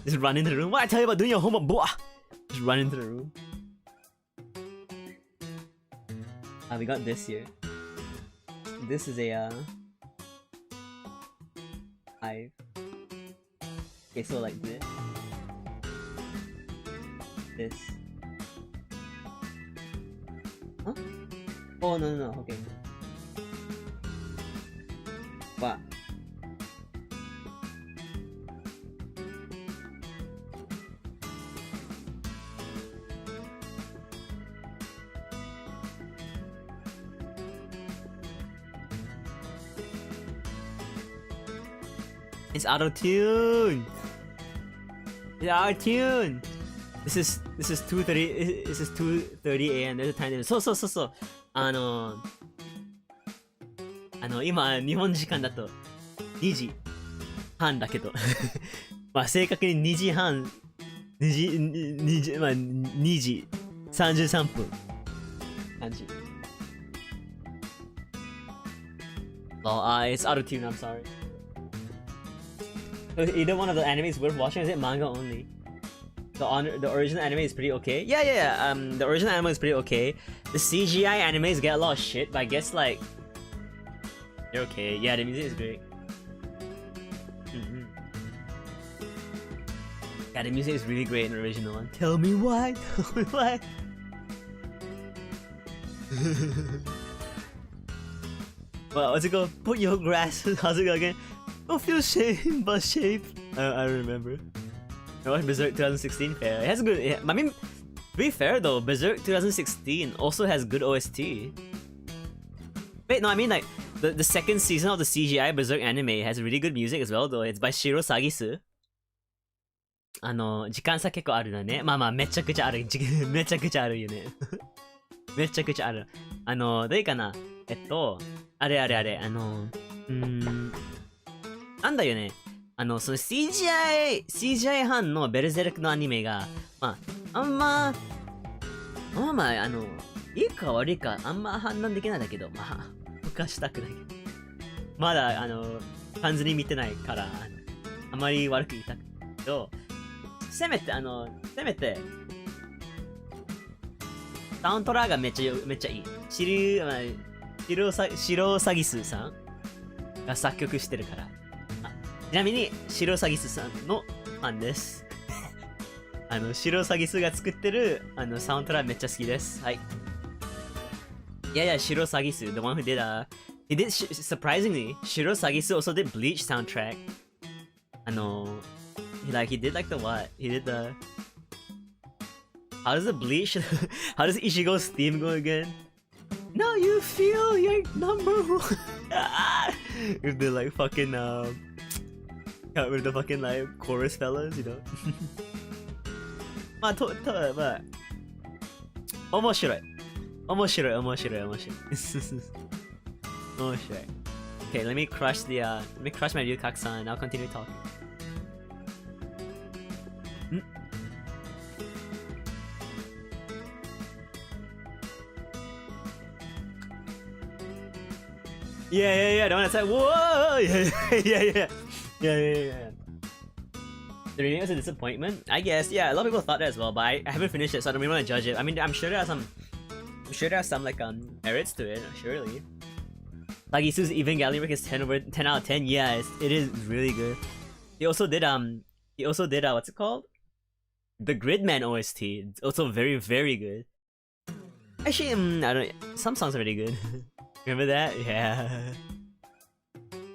Just run into the room. What I tell you about doing your homework, boy? Just run into the room. We got this here. This is a hive. Okay, so like this. This. Huh? Oh no. Okay. What? It's auto-tune. It's auto-tune. This is 2:30. This is 2:30 a.m. There's a time difference. そう。今日本時間だと2時半だけど。まあ正確に2時半、まあ2時33分。感じ。Oh, it's out of tune, I'm sorry. Either one of the animes worth watching, is it manga only? The original anime is pretty okay. Yeah. The original anime is pretty okay. The CGI animes get a lot of shit, but I guess like they're okay. Yeah, the music is great. Yeah, the music is really great in the original one. Tell me why. Tell me why. Well, what's it called? Put your grass. How's it go again? Don't feel shame, but shape. I remember. I watched Berserk 2016. Fair. It has good. Yeah, I mean, to be fair though, Berserk 2016 also has good OST. Wait, no, I mean like the second season of the CGI Berserk anime has really good music as well though. It's by Shiro Sagisu. 時間差結構あるんだね。まあまあめちゃくちゃある。めちゃくちゃあるよね。めちゃくちゃある。どういうかな。あれ。なんだよね。その CGI 班のベルゼルクのアニメが、まあ、いいか悪いか、あんま判断できないんだけど、まあ、他したくないけど。まだ、完全に見てないから、あまり悪く言いたくないけど、せめて、サウンドラがめっちゃいい。白サギスさんが作曲してるから。ちなみに、白サギスさんのファンです。白サギスが作ってるサウンドラめっちゃ好きです。はい。いや、白サギス、the one who did surprisingly, 白サギス also did Bleach soundtrack. He did like the what? He did the... How does the Bleach... How does Ishigo's theme go again? Now you feel you're number one. With the like fucking with the fucking like chorus fellas, you know. まあ面白い。Okay, let me crush my Ryukak-san and I'll continue talking. Yeah. The one that's like, whoa! Yeah. The remake was a disappointment? I guess, yeah, a lot of people thought that as well, but I haven't finished it, so I don't really want to judge it. I mean, I'm sure there are some like merits to it, surely. Like Isu's Evangelion work is 10 out of 10. Yeah, it is really good. He also did what's it called? The Gridman OST. It's also very, very good. Actually, I don't. Some songs are really good. Remember that? Yeah.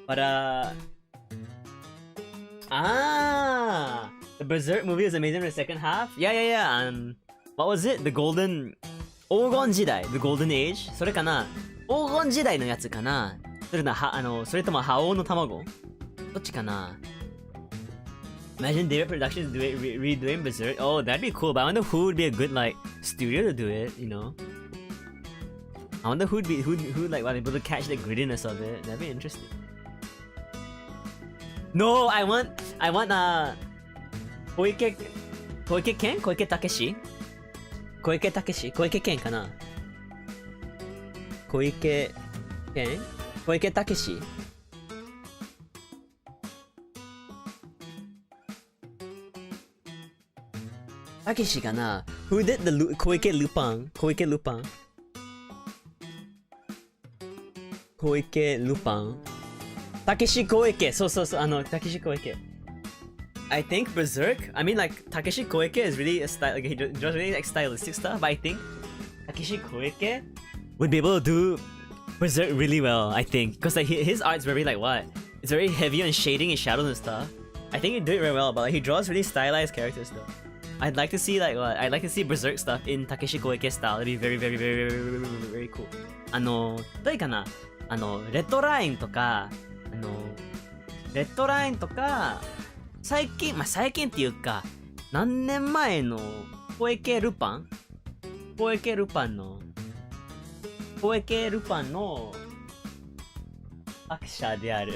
But the Berserk movie was amazing in the second half. Yeah. What was it? The Golden Jidai, the Golden Age. それかな？黄金時代のやつかな？それとも覇王の卵？どっちかな？ Imagine David Productions redoing Berserk. Oh, that'd be cool. But I wonder who would be a good like studio to do it. You know? I wonder who'd like be able to catch the grittiness of it. That'd be interesting. No, I want Koike Ken? Koike Takeshi? Koike Ken かな? Koike Ken? Koike Takeshi? Takeshi かな? Who did the Koike Lupin? Koike Lupin. Takeshi Koike. So, Takeshi Koike. I think Berserk. I mean, like Takeshi Koike is really a style. Like he does really like stylistic stuff. But I think Takeshi Koike would be able to do Berserk really well. I think because like his art's very like what? It's very heavy on shading and shadows and stuff. I think he'd do it very well. But like, he draws really stylized characters though. I'd like to see like what? I'd like to see Berserk stuff in Takeshi Koike style. It'd be very, very, very, very, very, very, very cool. どういうかな? レッドラインとか最近っていうか何年前の小池ルパンの作者である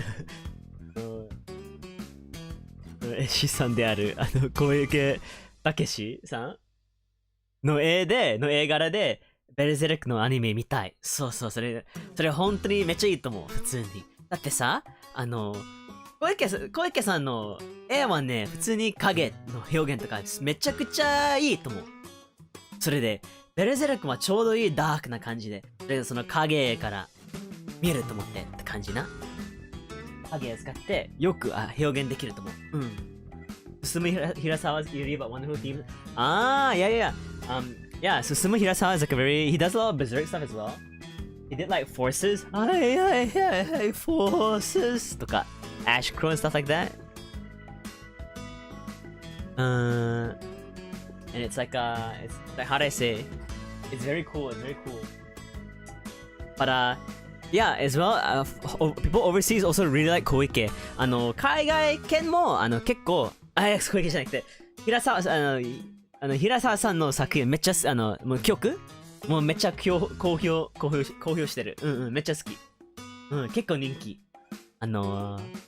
絵師さんである、小池武史さんの絵柄で、ベルゼルクのアニメ見たい。そうそう、それ本当にめっちゃいいと思う、普通に。だってさ、小池さんの絵はね、普通に影の表現とかめちゃくちゃいいと思う。それで、ベルゼルクはちょうどいいダークな感じで、その影から見えると思ってって感じな。影を使ってよく表現できると思う。うん。Susumu Hirasawa's theory about wonderful themes. Yeah, Susumu Hirasawa is like he does a lot of berserk stuff as well. He did like Forces. Forces とか Ash Crow and stuff like that. And it's like how do I say? It's very cool. But yeah, as well, people overseas also really like Koike. 海外圏も結構小池じゃなくて平沢さんの作品めっちゃもう曲もうめっちゃ公表してる。めっちゃ好き。結構人気。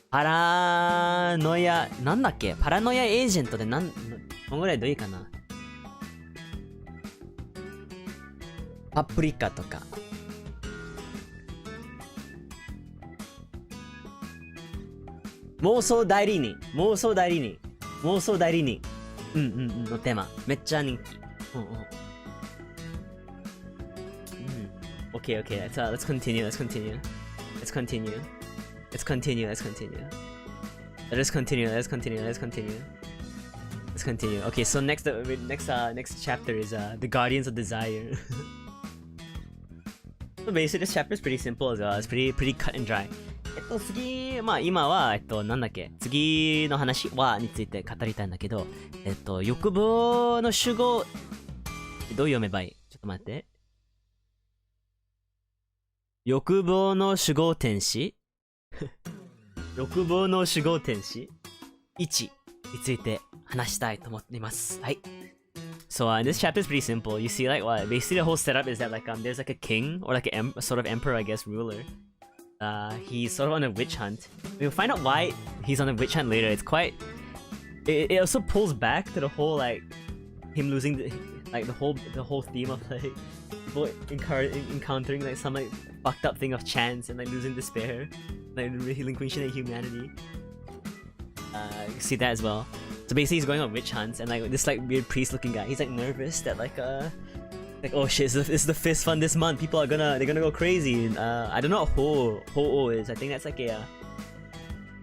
パラノヤなんだっけ？パラノヤエージェントでどのぐらいでいいかな。パプリカとか。妄想代理人のテーマめっちゃ人気。Okay, let's continue. Let us continue. Okay, so next chapter is the Guardians of Desire. So basically this chapter is pretty simple as well. It's pretty cut and dry. 次、今は、なんだっけ、次の話について語りたいんだけど、欲望の守護、どう読めばいい？ちょっと待って。欲望の守護天使欲望の守護天使1について話したいと思っています。はい。So this chapter is pretty simple. You see, like, what? Basically, the whole setup is that, like, there's like a king or like a sort of emperor, I guess, ruler. He's sort of on a witch hunt. We'll find out why he's on a witch hunt later. It's quite. It also pulls back to the whole like him losing the whole theme of like people encountering like some like fucked up thing of chance and like losing despair, like relinquishing their humanity. You see that as well. So basically, he's going on witch hunts and like this like weird priest-looking guy. He's like nervous that like oh shit, it's the fist fund this month. People are gonna go crazy. I don't know what Ho is. I think that's like a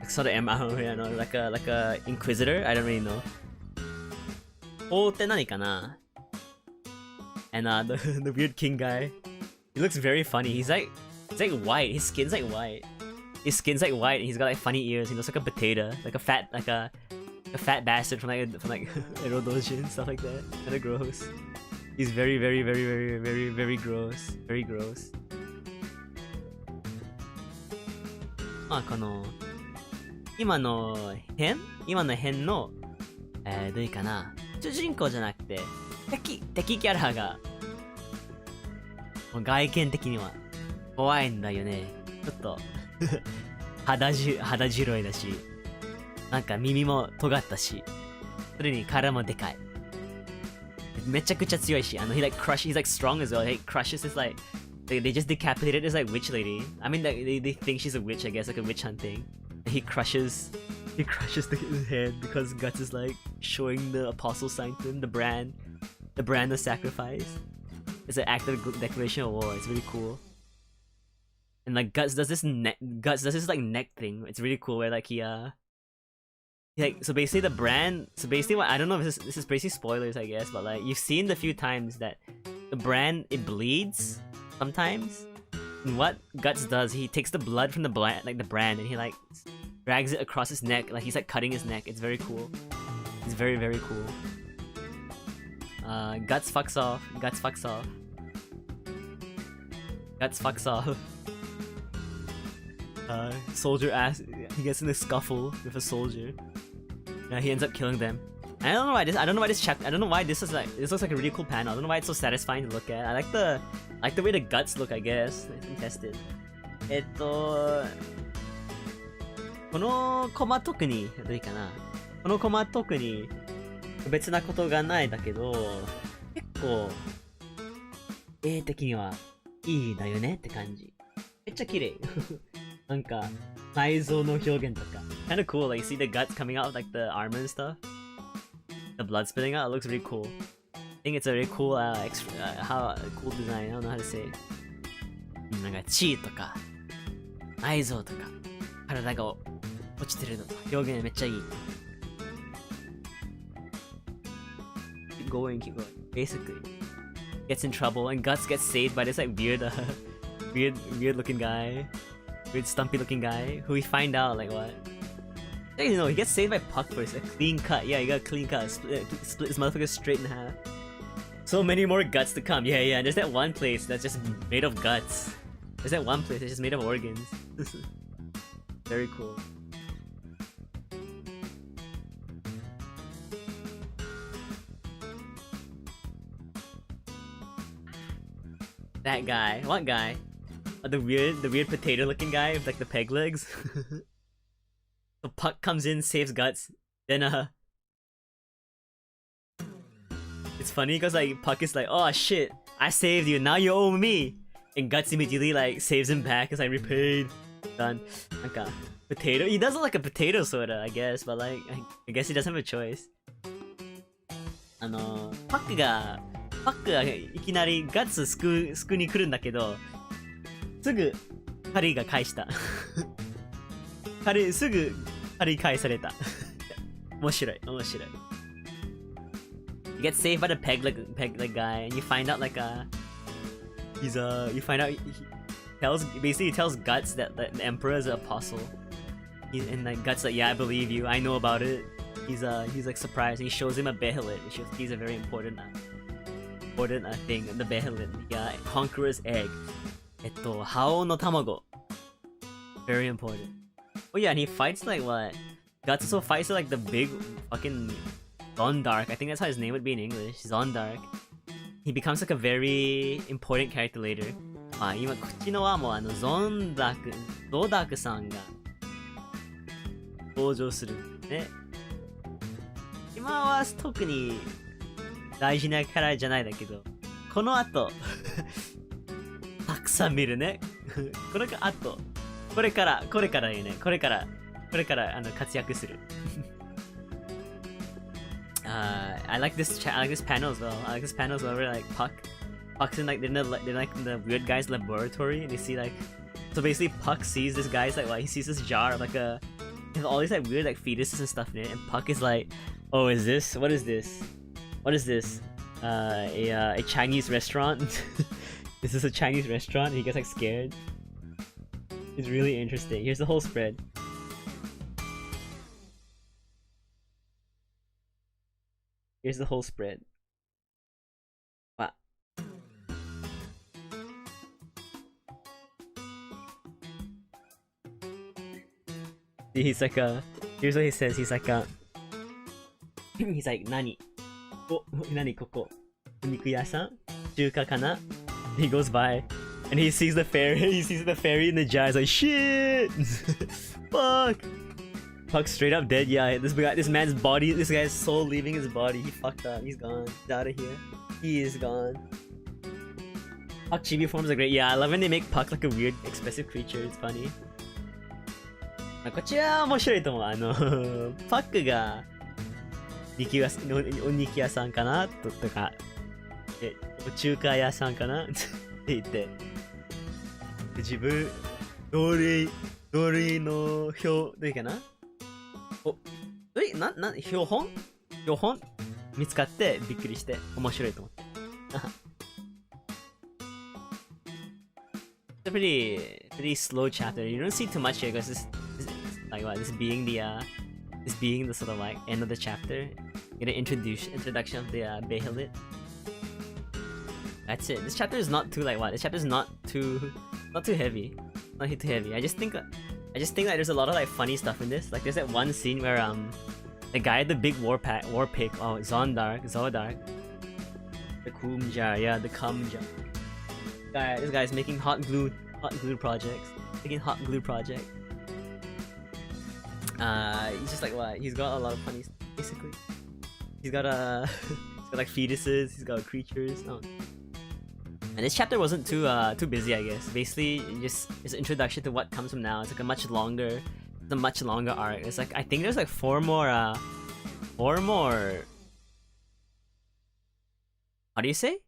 sort of I don't really know, like a inquisitor. I don't really know. Ho って何かな? And the weird king guy, he looks very funny. He's like white. His skin's like white. And he's got like funny ears. He looks like a potato, like a fat bastard from like Erodoji and stuff like that. Kinda gross. He's very gross. Very gross. この今の辺のどういうかな、主人公じゃなくて敵キャラが外見的には怖いんだよね。ちょっと肌白いだし、なんか耳も尖ったし、それに体もでかい。めちゃくちゃ強いし、he's like strong as well. He crushes this like they just decapitated this like witch lady. I mean they think she's a witch, I guess, like a witch hunting. And he crushes the head because Guts is like showing the apostle sign to him, the brand of sacrifice. It's an act of declaration of war. It's really cool. And like Guts does this like neck thing. It's really cool where like he like, so basically what, I don't know if this is basically spoilers, I guess, but like you've seen the few times that the brand, it bleeds sometimes. And what Guts does, he takes the blood from the brand and he like drags it across his neck, like he's like cutting his neck. It's very cool. It's very cool. Guts fucks off. Soldier he gets in a scuffle with a soldier. He ends up killing them. I don't know why this looks like a really cool panel. I don't know why it's so satisfying to look at. I like the way the guts look, I guess. It's been tested. このコマ特にどういいかな。このコマ特に別なことがないだけど、結構、絵的にはいいだよねって感じ。めっちゃ綺麗。なんか、内臓の表現とか。Kinda cool, like you see the guts coming out of like the armor and stuff. The blood spitting out, it looks really cool. I think it's a really cool, cool design, I don't know how to say it. なんか、血とか、内臓とか、体が落ちてるのと表現めっちゃいい。Keep going, keep going. Basically, gets in trouble and Guts gets saved by this like weird looking guy, weird stumpy looking guy who we find out like what? You know, he gets saved by Puck first. A clean cut. Yeah, he got a clean cut. Split his motherfucker straight in half. So many more guts to come. Yeah, yeah. And there's that one place that's just made of guts. There's that one place that's just made of organs. Very cool. That guy. What guy? The weird potato looking guy with like the peg legs. So Puck comes in, saves Guts. Then it's funny because like Puck is like, oh shit, I saved you, now you owe me. And Guts immediately like saves him back. It's like repaid. Done. Like potato. He does look like a potato sorta, I guess, but like I guess he doesn't have a choice. パックがいきなりガッツ救うに来るんだけど、すぐカリーが返した。すぐカリー返された。面白い。You get saved by the peg like guy, and you find out like you find out he tells Guts that the Emperor is an apostle. And like Guts like, yeah, I believe you, I know about it. He's like surprised, and he shows him a behelit, which is a very important thing. The behelit, yeah, Conqueror's egg. 覇王の卵. Very important. Oh yeah, and he fights like what? Guts also fights like the big fucking Zondark. I think that's how his name would be in English. Zondark. He becomes like a very important character later. 今こっちのはもうゾーダークさんが登場するね。今は特に大事なキャラじゃないだけど、この後たくさん見るね。これから言うね。これから活躍する。I like this panel as well. I like this panel as well where like Puck's in like they're like in the weird guy's laboratory, and you see like, so basically Puck sees this guy's like, he sees this jar of like it has all these like weird like fetuses and stuff in it, and Puck is like, oh, what is this? A Chinese restaurant? This is a Chinese restaurant? And he gets like scared. It's really interesting. Here's the whole spread. Wow. He's like here's what he says. He's like Nani? Oh, Nani koko? Oniku-yasan? Chuka kana? He goes by and he sees the fairy. He sees the fairy in the jar. He's like, shit! Fuck! Puck's straight up dead. Yeah, this man's body, this guy's soul leaving his body. He fucked up. He's gone. He's out of here. He is gone. Puck chibi forms are great. Yeah, I love when they make Puck like a weird, expressive creature. It's funny. こちら面白いと思う。パックがお肉屋さんかなとか、中華屋さんかなって言って、自分同類の表どういうかな。標本見つかってびっくりして面白いと思って。It's a pretty slow chapter. You don't see too much here because this being the sort of like end of the chapter. Get an introduction of the Behelit. That's it. This chapter is not too This chapter is not too heavy. Not too heavy. I just think that there's a lot of like funny stuff in this. Like there's that one scene where the guy at the big war pig, Zondark, the cum jar, yeah, the cum jar. This guy's making hot glue projects. he's just like what? He's got a lot of funny stuff, basically. He's got he's got like fetuses, he's got creatures. Oh. And this chapter wasn't too busy, I guess. Basically, just it's an introduction to what comes from now. It's like a much longer arc. It's like I think there's like four more. How do you say?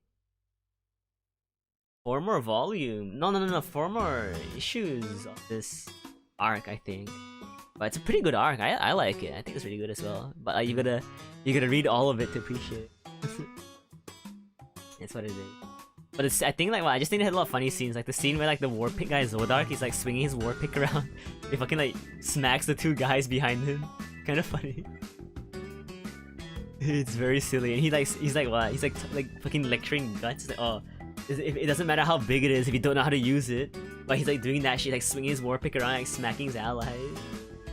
4 more volume. No. 4 more issues of this arc, I think. But it's a pretty good arc. I like it. I think it's really good as well. But you gotta read all of it to appreciate it. That's what it is. But it's I think I just think they had a lot of funny scenes, like the scene where like the war pick guy Zodark, he's like swinging his war pick around. He fucking like smacks the 2 guys behind him. Kind of funny. It's very silly, and he's like fucking lecturing Guts. Like, oh, it doesn't matter how big it is if you don't know how to use it. But he's like doing that shit, like swinging his war pick around, like smacking his allies.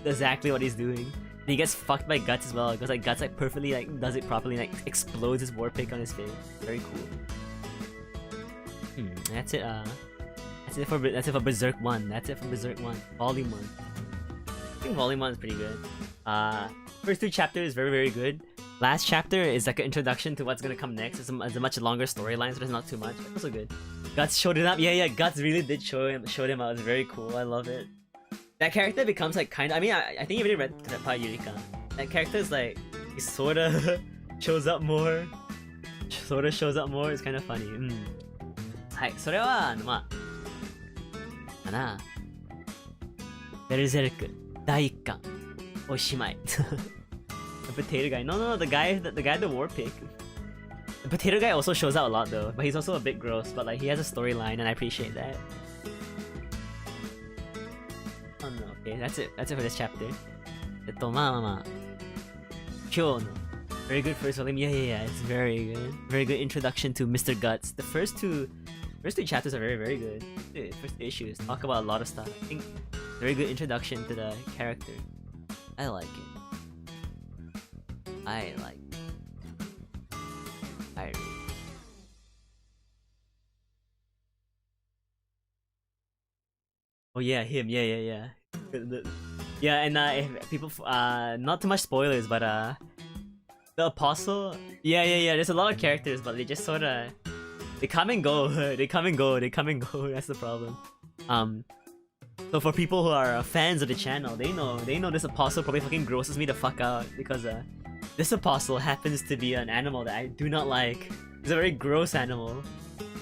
That's exactly what he's doing. And he gets fucked by Guts as well, because like Guts like perfectly like does it properly, like explodes his war pick on his face. Very cool. That's it. That's it for Berserk 1. That's it for Berserk 1. Volume 1. I think Volume 1 is pretty good. First 2 chapters very good. Last chapter is like an introduction to what's gonna come next. It's a much longer storyline, so there's not too much. But also good. Guts showed it up. Yeah. Guts really did show him out. It's very cool. I love it. That character becomes like kind of. I mean, I think you already read that part, Yurika. That character is like he sorta shows up more. It's kind of funny. はい、それはかな。ベルゼルク第1巻おしまい。The potato guy. No, the guy the war pick. The potato guy also shows out a lot though, but he's also a bit gross. But like he has a storyline, and I appreciate that. Oh no, okay, that's it for this chapter. 今日の very good first volume. Yeah, it's very good introduction to Mr. Guts. The first two chapters are very good. The first 2 issues talk about a lot of stuff. I think very good introduction to the character. I like it. Oh yeah, him. Yeah. Yeah, and if people not too much spoilers, but the apostle. Yeah. There's a lot of characters, but they just sorta they come and go. They come and go. That's the problem. So for people who are fans of the channel, they know this apostle probably fucking grosses me the fuck out, because this apostle happens to be an animal that I do not like. It's a very gross animal.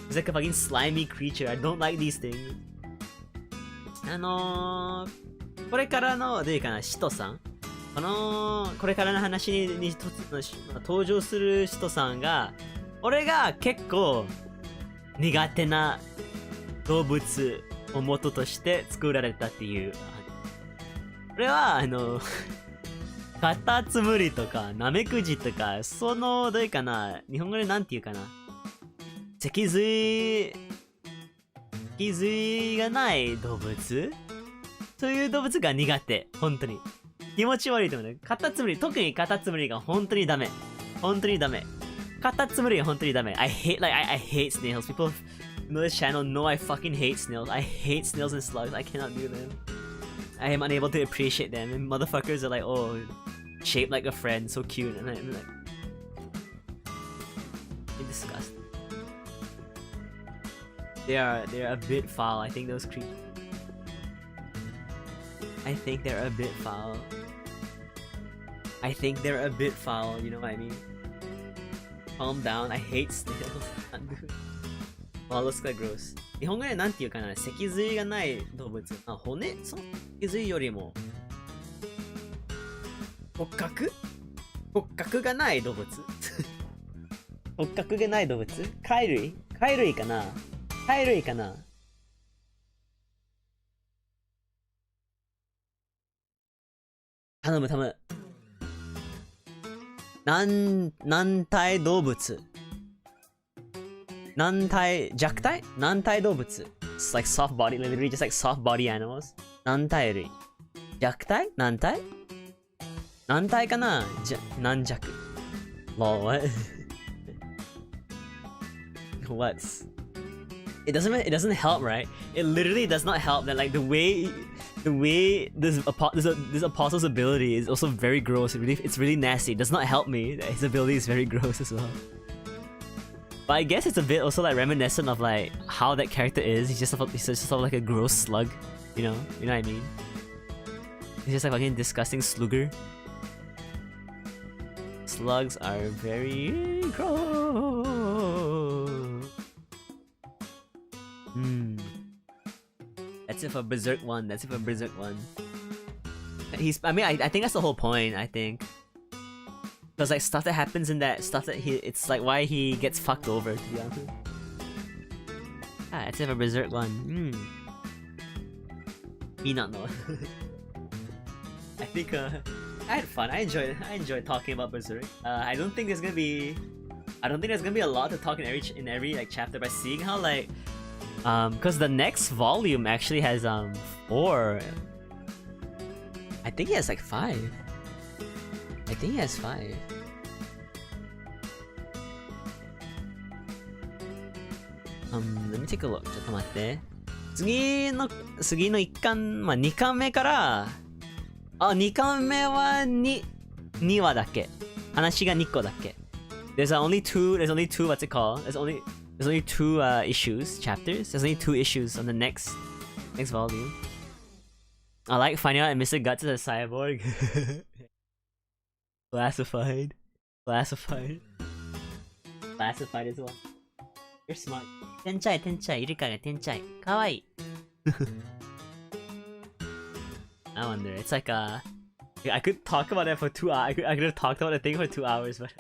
It's like a fucking slimy creature. I don't like these things. これからのどういうかな、使徒さん、これからの話に登場する使徒さんが、俺が結構苦手な動物を元として作られたっていう。これはカタツムリとかナメクジとか、どういうかな、日本語でなんていうかな、脊髄がない動物、そういう動物が苦手。本当に気持ち悪いと思うね。カタツムリ、特にカタツムリが本当にダメ。カタツムリが本当にダメ。I hate snails. People who know this channel know I fucking hate snails. I hate snails and slugs. I cannot do them. I am unable to appreciate them. And motherfuckers are like, oh, shaped like a friend, so cute. And I'm like, I'm disgusted. They're a bit foul. I think those creatures. I think they're a bit foul. You know what I mean? Calm down. I hate snails. Mollusk are gross. 日本語でなんていうかな、脊髄がない動物。骨？その脊髄よりも骨格がない動物骨格がない動物？貝類かな？頼む。軟体動物。弱体動物。It's like soft body, literally just like soft body animals. 軟体類。弱体かな？軟弱。Lol, what? What's... It doesn't help, right? It literally does not help that like the way the way this apostle's ability is also very gross. It's really nasty. It does not help me. His ability is very gross as well. But I guess it's a bit also like reminiscent of like how that character is. He's just sort of like a gross slug, you know what I mean? He's just like fucking disgusting slugger. Slugs are very gross. That's it for Berserk 1. That's it for Berserk 1. I think that's the whole point, I think. Because like stuff that happens in that it's like why he gets fucked over, to be honest. That's it for Berserk 1. Me not know. I think I had fun. I enjoyed talking about Berserk. I don't think there's gonna be a lot to talk in every like chapter, but seeing how like because the next volume actually has 4. I think he has like 5. I think he has 5. Let me take a look. ちょっと待って。次の1巻、まあ2巻目から、2巻目は2話だけ。話が2個だけ。There's only two, what's it called? There's only 2 issues, chapters. There's only 2 issues on the next volume. I like finding out that Mr. Guts is a cyborg. Classified as well. You're smart. 天才ゆりかが天才。かわいい。I wonder. It's like I could talk about it for 2 hours. I could have talked about the thing for 2 hours, but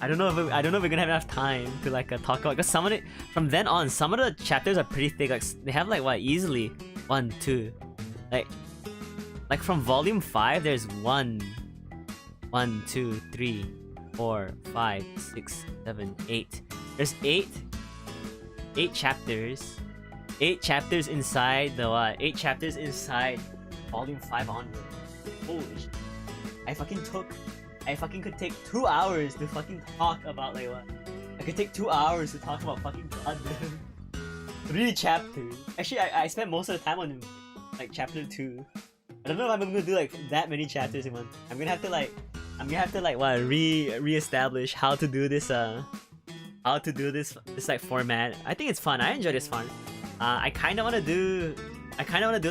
I don't know if we're gonna have enough time to like talk about. Because from then on, some of the chapters are pretty thick. Like they have like what easily 1, 2, like from volume 5. There's 1, 2, 3, 4, 5, 6, 7, 8. There's 8 chapters. 8 chapters inside the what? 8 chapters inside volume 5 onward. Holy shit. I fucking could take 2 hours to fucking talk about like what? I could take 2 hours to talk about fucking Gundam. 3 chapters. Actually, I spent most of the time on like chapter 2. I don't know if I'm gonna do like that many chapters in one. I'm gonna have to like what re-establish how to do this like format. I think it's fun. I enjoy this fun. I kind of want to do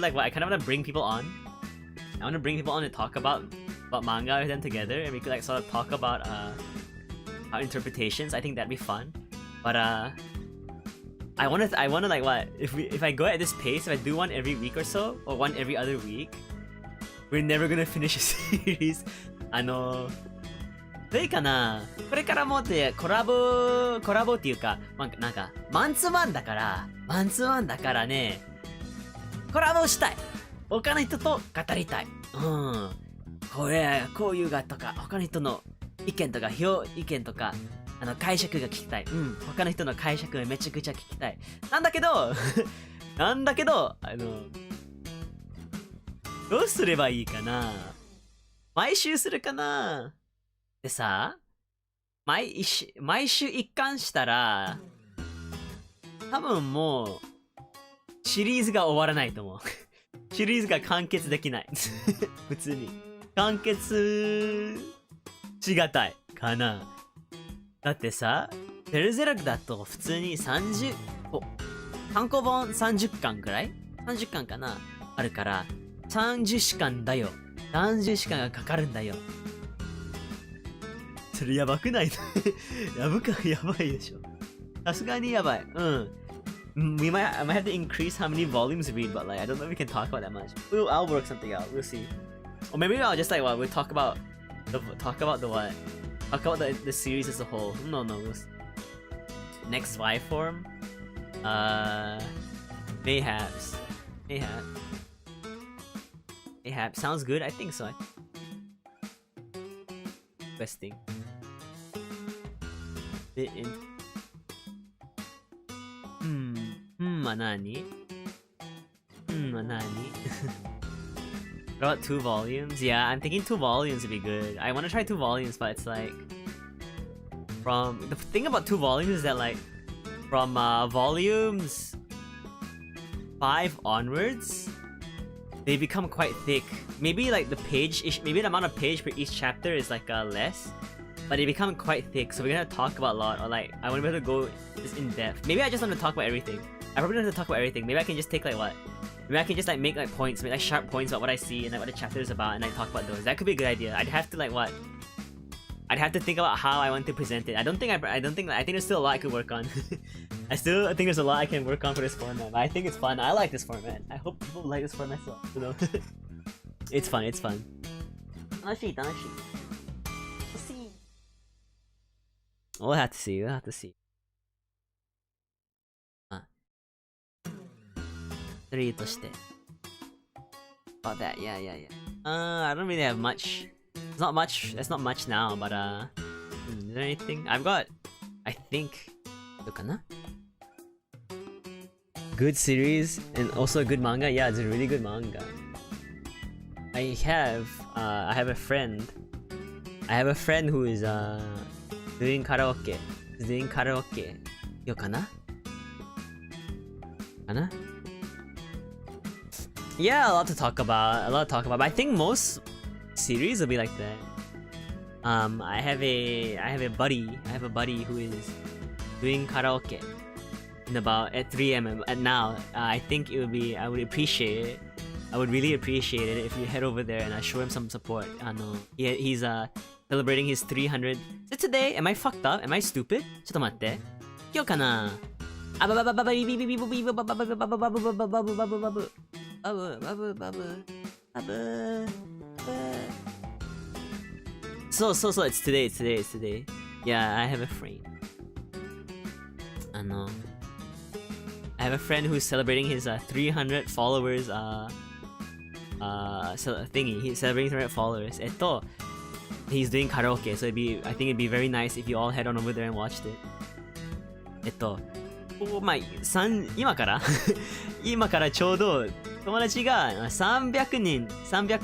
like what? I kind of want to bring people on. I want to bring people on and talk about manga with them together, and we could like sort of talk about our interpretations. I think that'd be fun. But I want to like what? If I go at this pace, if I do one every week or so, or one every other week, we're never gonna finish a series. どうかな、これからもってコラボっていうか、なんかマンツーマンだからね、コラボしたい。他の人と語りたい。こういうがとか、他の人の意見とか解釈が聞きたい。他の人の解釈がめちゃくちゃ聞きたい。なんだけどどうすればいいかな。毎週するかな。でさ、毎週一貫したら、多分もう、シリーズが終わらないと思う。シリーズが完結できない。普通に。完結しがたいかな。だってさ、ベルゼラクだと普通に単行本30巻くらい ?30 巻かなあるから、30時間だよ。30時間がかかるんだよ。それやばくないやばいでしょ。さすがにやばい。I might have to increase how many volumes we read, but like I don't know if we can talk about that much. I'll work something out. We'll see. Or maybe I'll just like we'll talk about the series as a whole. No. Next ZWEI form. Mayhaps. Sounds good. I think so. Questing. Fit in. Manani. What about 2 volumes? Yeah, I'm thinking 2 volumes would be good. I want to try 2 volumes, but it's like the thing about 2 volumes is that like from volumes 5 onwards, they become quite thick. Maybe like the maybe the amount of page for each chapter is like less, but they become quite thick. So we're gonna talk about a lot, or like I want to be able to go just in depth. Maybe I just want to talk about everything. I probably don't have to talk about everything. Maybe I can just take like what? Maybe I can just like make like points, make like sharp points about what I see and like what the chapter is about, and like talk about those. That could be a good idea. I'd have to like what? I'd have to think about how I want to present it. I think there's still a lot I could work on. I think there's a lot I can work on for this format. But I think it's fun. I like this format. I hope people like this format as well. You know, it's fun. It's fun. 楽しい. We'll see. We'll have to see. We'll have to see. 3として about that. Yeah. I don't really have much. It's not much. That's not much now. But is there anything? I've got. I think. Good series and also a good manga. Yeah, it's a really good manga. I have a friend. I have a friend who is doing karaoke. He's doing karaoke. Yo kana? Kana? Yeah, a lot to talk about. But I think most series will be like that. I have a buddy who is doing karaoke at 3 AM at now. I think I would appreciate it. I would really appreciate it if you head over there and show him some support. He's celebrating his 300. So today, am I fucked up? Am I stupid? ちょっと待って。今日かな? So it's today. Yeah, I have a friend. I have a friend who's celebrating his 300 followers thingy. He's celebrating 300 followers. He's doing karaoke, so I think it'd be very nice if you all head on over there and watched it. 今からちょうど友達が300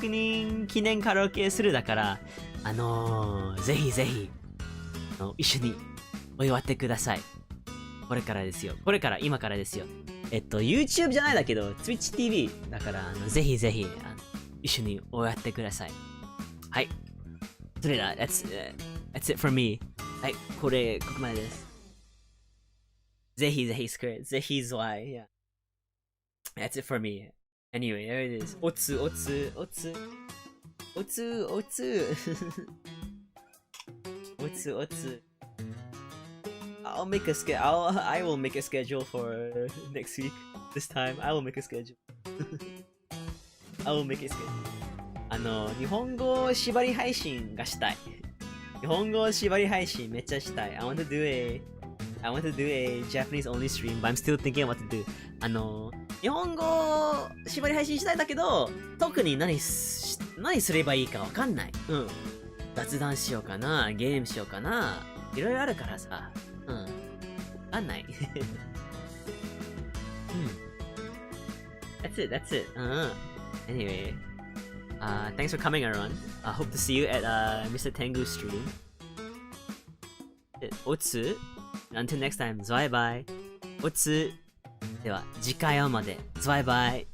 人記念カラオケするだから、ぜひ一緒にお祝ってください。これから今からですよ。YouTube じゃないだけど Twitch TV だからぜひ一緒にお祝ってください。はい。それだ。That's it for me. はい、ここまでです。ぜひSquare. ぜひZWEI. Yeah. That's it for me. Anyway, there it is. おつ。I will make a schedule for next week. This time, I will make a schedule. I will make a schedule. 日本語縛り配信がしたい。日本語縛り配信めっちゃしたい。I want to do a Japanese only stream, but I'm still thinking what to do. 日本語縛り配信したいんだけど、特に何すればいいかわかんない。雑談しようかな、ゲームしようかな、いろいろあるからさ。わかんない。That's it. Anyway, thanks for coming, everyone. Hope to see you at Mr. Tengu's stream. Otsu. Until next time, ZWEI. Otsu. では次回まで。ZWEI.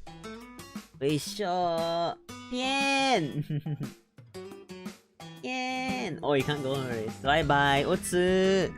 よいしょ。ピエン。ピエン。Oh, you can't go over it. ZWEI. Otsu.